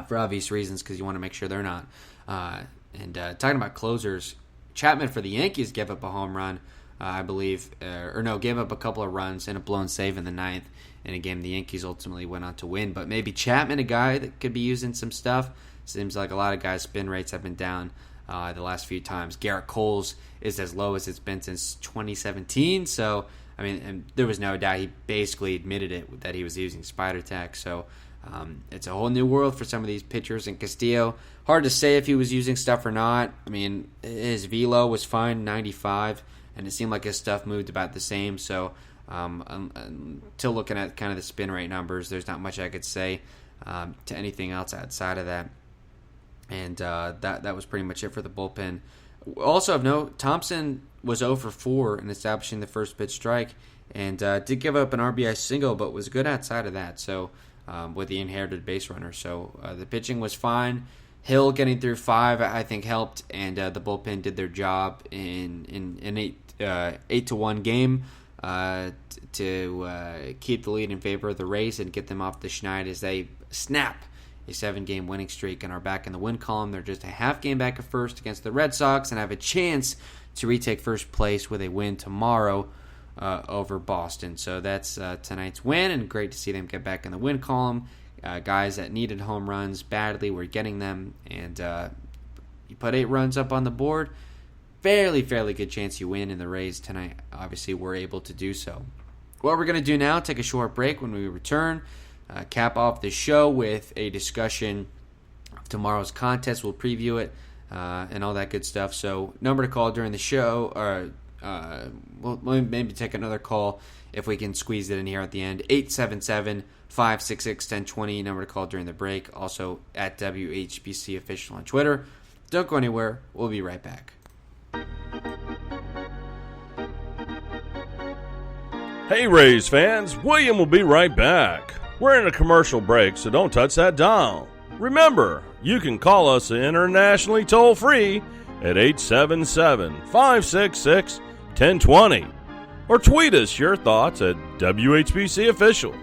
for obvious reasons, because you want to make sure they're not. Talking about closers, Chapman for the Yankees gave up a home run, I believe, gave up a couple of runs and a blown save in the ninth in a game the Yankees ultimately went on to win. But maybe Chapman, a guy that could be using some stuff. Seems like a lot of guys' spin rates have been down the last few times. Garrett Cole's is as low as it's been since 2017. So, I mean, and there was no doubt he basically admitted it that he was using Spider Tack. So, it's a whole new world for some of these pitchers. And Castillo, hard to say if he was using stuff or not. I mean, his velo was fine, 95, and it seemed like his stuff moved about the same. So, until looking at kind of the spin rate numbers, there's not much I could say to anything else outside of that. And that was pretty much it for the bullpen. Also of note, Thompson was 0 for 4 in establishing the first pitch strike, and did give up an RBI single, but was good outside of that. So with the inherited base runner, so the pitching was fine. Hill getting through 5, I think, helped, and the bullpen did their job in an 8-1 game to keep the lead in favor of the Rays and get them off the schneid as they snap a 7-game winning streak and are back in the win column. They're just a half game back at first against the Red Sox and have a chance to retake first place with a win tomorrow over Boston. So that's tonight's win, and great to see them get back in the win column. Guys that needed home runs badly were getting them, and you put 8 runs up on the board, fairly good chance you win, and the Rays tonight obviously were able to do so. What we're going to do now, take a short break. When we return, cap off the show with a discussion of tomorrow's contest. We'll preview it and all that good stuff. So number to call during the show, or we'll maybe take another call if we can squeeze it in here at the end. 877-566-1020, number to call during the break. Also at WHBC Official on Twitter. Don't go anywhere. We'll be right back. Hey Rays fans, William will be right back. We're in a commercial break, so don't touch that dial. Remember, you can call us internationally toll-free at 877-566-1020 or tweet us your thoughts at WHBC Official.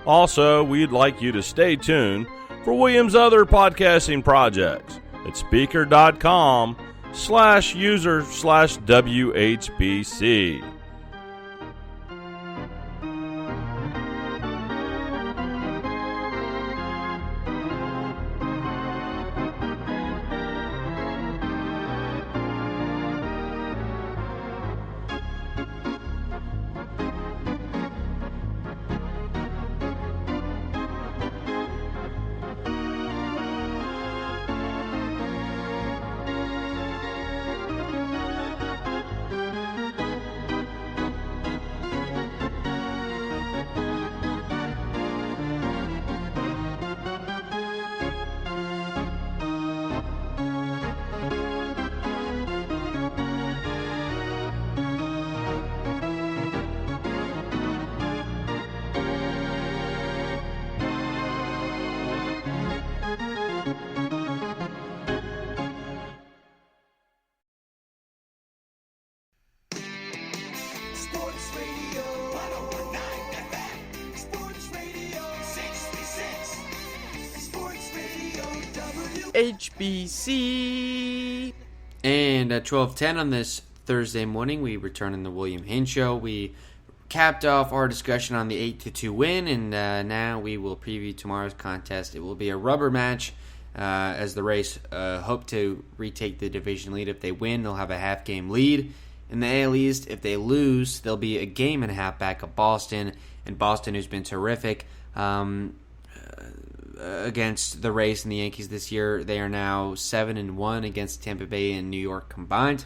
Also, we'd like you to stay tuned for William's other podcasting projects at speaker.com/user/WHBC. HBC. And at 12:10 on this Thursday morning, we return in the William Haynes Show. We capped off our discussion on the 8-2 win, and now we will preview tomorrow's contest. It will be a rubber match as the Rays hope to retake the division lead. If they win, they'll have a half-game lead in the AL East. If they lose, they'll be a game and a half back of Boston, and Boston, who's been terrific against the Rays and the Yankees this year. They are now 7-1 against Tampa Bay and New York combined.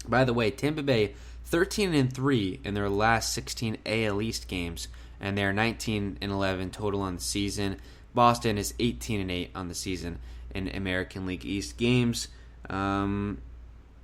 By the way, Tampa Bay 13-3 in their last 16 AL East games, and they are 19-11 total on the season. Boston is 18-8 on the season in American League East games. And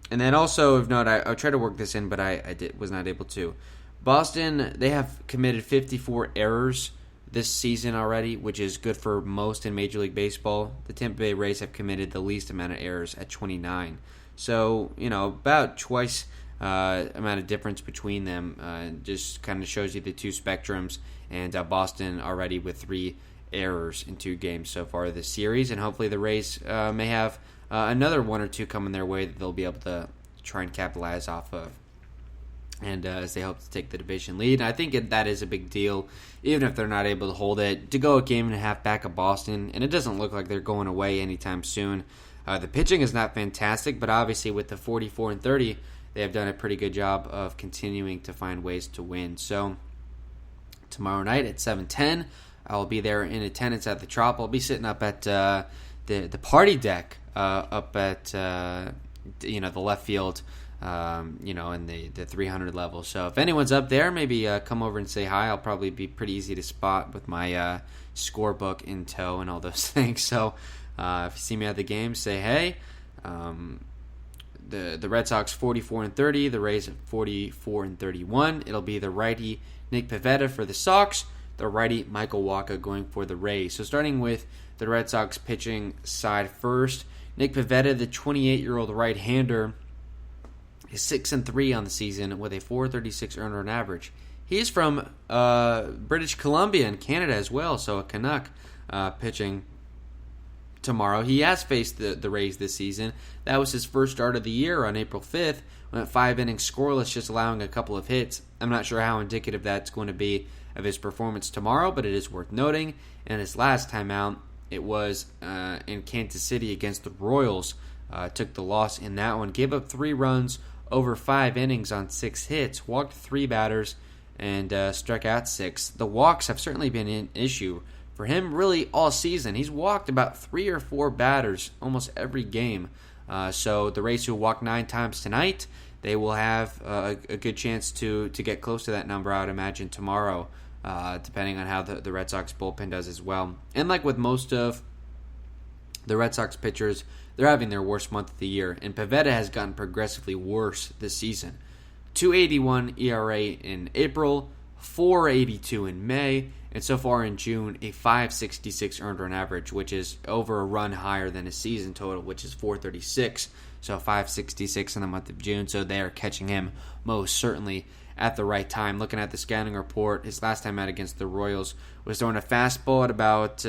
then also of note, I tried to work this in, but I was not able to. Boston, they have committed 54 errors this season already, which is good for most in Major League Baseball. The Tampa Bay Rays have committed the least amount of errors at 29. So, about twice amount of difference between them. Just kind of shows you the two spectrums. And Boston already with 3 errors in 2 games so far this series. And hopefully the Rays may have another 1 or 2 coming their way that they'll be able to try and capitalize off of. And as they hope to take the division lead. And I think that is a big deal, even if they're not able to hold it, to go a game and a half back of Boston. And it doesn't look like they're going away anytime soon. The pitching is not fantastic, but obviously with the 44-30, they have done a pretty good job of continuing to find ways to win. So tomorrow night at 7:10, I will be there in attendance at the Trop. I'll be sitting up at the party deck up at the left field. In the 300 level. So if anyone's up there, maybe come over and say hi. I'll probably be pretty easy to spot with my scorebook in tow and all those things. So if you see me at the game, say hey. The Red Sox 44-30, the Rays 44-31. It'll be the righty Nick Pivetta for the Sox, the righty Michael Wacha going for the Rays. So starting with the Red Sox pitching side first, Nick Pivetta, the 28-year-old right-hander, is 6-3 on the season with a 4.36 earned run average. He's from British Columbia and Canada as well, so a Canuck pitching tomorrow. He has faced the Rays this season. That was his first start of the year on April 5th. Went 5 innings scoreless, just allowing a couple of hits. I'm not sure how indicative that's going to be of his performance tomorrow, but it is worth noting. And his last time out, it was in Kansas City against the Royals. Took the loss in that one. Gave up 3 runs over 5 innings on 6 hits, walked 3 batters, and struck out 6. The walks have certainly been an issue for him really all season. He's walked about 3 or 4 batters almost every game. So the Rays, who walked 9 times tonight, they will have a good chance to get close to that number, I would imagine, tomorrow, depending on how the Red Sox bullpen does as well. And like with most of the Red Sox pitchers, they're having their worst month of the year, and Pivetta has gotten progressively worse this season. 2.81 ERA in April, 4.82 in May, and so far in June, a 5.66 earned run average, which is over a run higher than his season total, which is 4.36. So 5.66 in the month of June, so they are catching him most certainly at the right time. Looking at the scouting report, his last time out against the Royals was throwing a fastball at about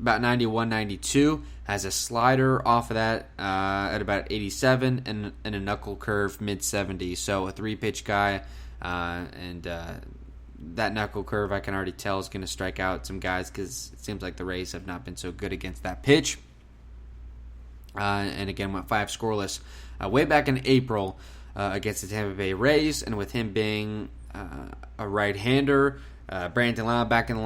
91, 92, has a slider off of that at about 87, and a knuckle curve mid-70s. So a 3-pitch guy, and that knuckle curve I can already tell is going to strike out some guys because it seems like the Rays have not been so good against that pitch. And again, went 5 scoreless way back in April against the Tampa Bay Rays, and with him being a right-hander, Brandon Lau back in the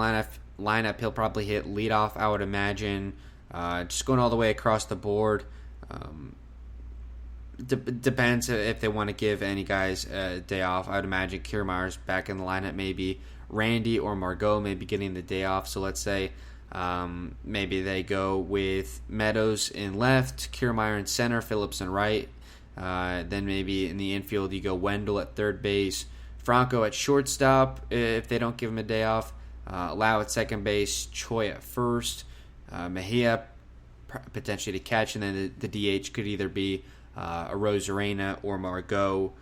lineup, he'll probably hit leadoff, I would imagine. Just going all the way across the board. Depends if they want to give any guys a day off. I would imagine Kiermaier's back in the lineup, maybe Randy or Margot maybe getting the day off. So let's say maybe they go with Meadows in left, Kiermaier in center, Phillips in right. Then maybe in the infield you go Wendell at third base, Franco at shortstop if they don't give him a day off. Lau at second base, Choi at first, Mejia potentially to catch, and then the DH could either be a Rosarena or Margot,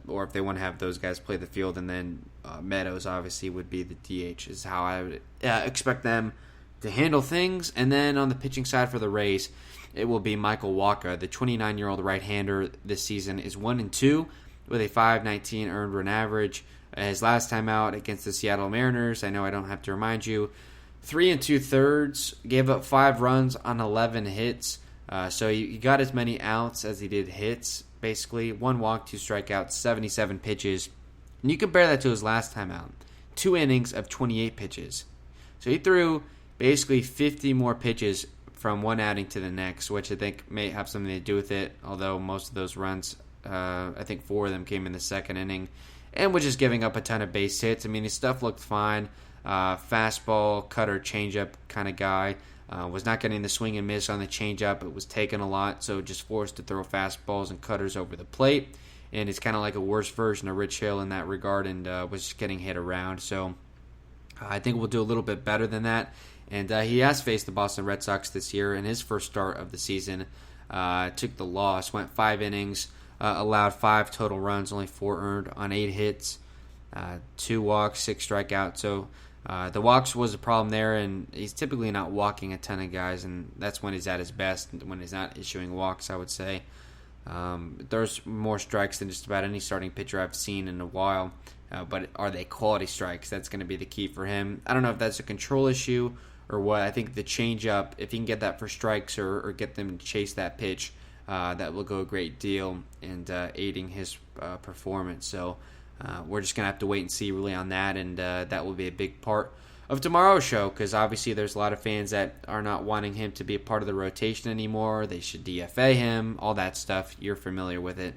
or if they want to have those guys play the field, and then Meadows obviously would be the DH, is how I would expect them to handle things. And then on the pitching side for the Rays, it will be Michael Wacha. The 29-year-old right-hander this season is 1-2 with a .519 earned run average. His last time out against the Seattle Mariners, I know I don't have to remind you, 3 2/3, gave up 5 runs on 11 hits. So he got as many outs as he did hits, basically. 1 walk, 2 strikeouts, 77 pitches. And you compare that to his last time out. 2 innings of 28 pitches. So he threw basically 50 more pitches from one outing to the next, which I think may have something to do with it, although most of those runs, I think 4 of them came in the second inning, and was just giving up a ton of base hits. I mean, his stuff looked fine. Fastball, cutter, changeup kind of guy. Was not getting the swing and miss on the changeup. It was taken a lot, so just forced to throw fastballs and cutters over the plate. And it's kind of like a worse version of Rich Hill in that regard, and was just getting hit around. So I think we'll do a little bit better than that. And he has faced the Boston Red Sox this year in his first start of the season. Took the loss, went 5 innings, allowed 5 total runs, only 4 earned on 8 hits, 2 walks, 6 strikeouts. So the walks was a problem there, and he's typically not walking a ton of guys, and that's when he's at his best, when he's not issuing walks, I would say. There's more strikes than just about any starting pitcher I've seen in a while, but are they quality strikes? That's going to be the key for him. I don't know if that's a control issue or what. I think the changeup, if he can get that for strikes or get them to chase that pitch, that will go a great deal in aiding his performance. So we're just going to have to wait and see really on that, and that will be a big part of tomorrow's show, because obviously there's a lot of fans that are not wanting him to be a part of the rotation anymore. They should DFA him, all that stuff. You're familiar with it.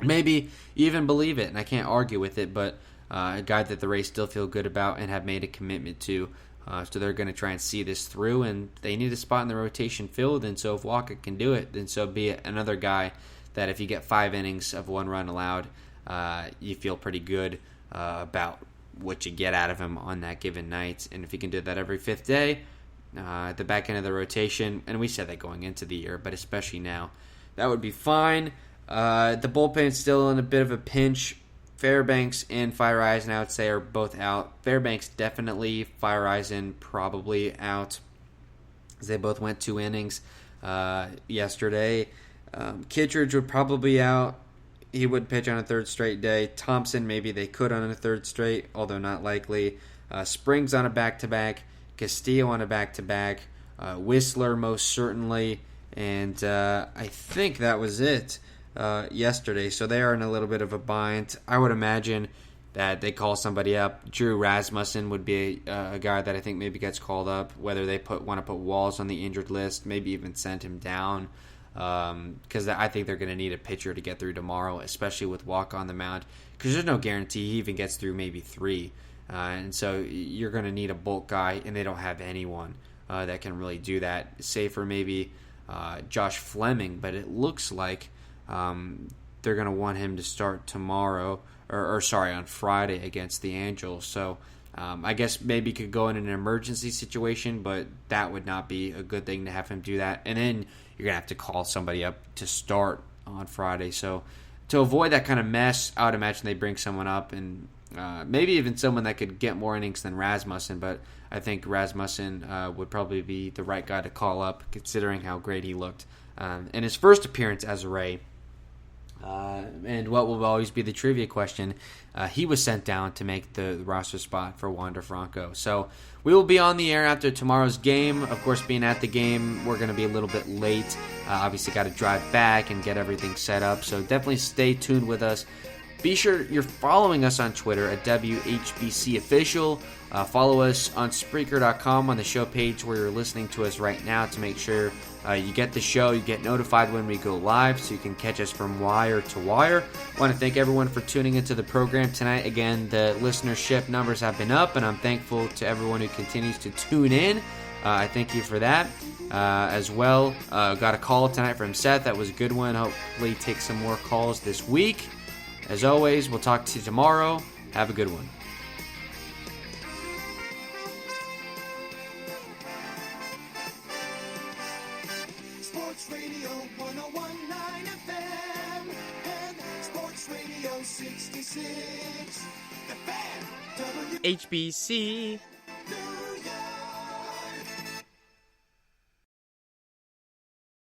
Maybe you even believe it, and I can't argue with it, but a guy that the Rays still feel good about and have made a commitment to. So they're going to try and see this through, and they need a spot in the rotation filled, and so if Walker can do it, then so be it. Another guy that if you get 5 innings of 1 run allowed, you feel pretty good about what you get out of him on that given night. And if he can do that every 5th day, at the back end of the rotation, and we said that going into the year, but especially now, that would be fine. The bullpen's still in a bit of a pinch. Fairbanks and Fireeisen, I would say, are both out. Fairbanks definitely, Fireeisen probably out, as they both went 2 innings yesterday. Kittredge would probably be out. He would pitch on a 3rd straight day. Thompson, maybe they could on a 3rd straight, although not likely. Springs on a back-to-back. Castillo on a back-to-back. Whistler most certainly. And I think that was it yesterday. So they are in a little bit of a bind. I would imagine that they call somebody up. Drew Rasmussen would be a guy that I think maybe gets called up, whether they want to put Walls on the injured list, maybe even send him down. Because I think they're going to need a pitcher to get through tomorrow, especially with Walker on the mound, because there's no guarantee he even gets through maybe 3. And so you're going to need a bulk guy, and they don't have anyone that can really do that, save for maybe Josh Fleming. But it looks like they're going to want him to start tomorrow, or on Friday against the Angels. So I guess maybe could go in an emergency situation, but that would not be a good thing to have him do that. And then you're going to have to call somebody up to start on Friday. So to avoid that kind of mess, I would imagine they bring someone up, and maybe even someone that could get more innings than Rasmussen. But I think Rasmussen would probably be the right guy to call up, considering how great he looked in his first appearance as a Ray. And what will always be the trivia question, he was sent down to make the roster spot for Wander Franco. So we will be on the air after tomorrow's game. Of course, being at the game, we're going to be a little bit late. Obviously, got to drive back and get everything set up. So definitely stay tuned with us. Be sure you're following us on Twitter at WHBC Official. Follow us on Spreaker.com on the show page where you're listening to us right now to make sure you get the show, you get notified when we go live, so you can catch us from wire to wire. I want to thank everyone for tuning into the program tonight. Again, the listenership numbers have been up, and I'm thankful to everyone who continues to tune in. I thank you for that as well. Got a call tonight from Seth. That was a good one. Hopefully take some more calls this week. As always, we'll talk to you tomorrow. Have a good one. Sports Radio 101.9 FM and Sports Radio 66. The Fan. HBC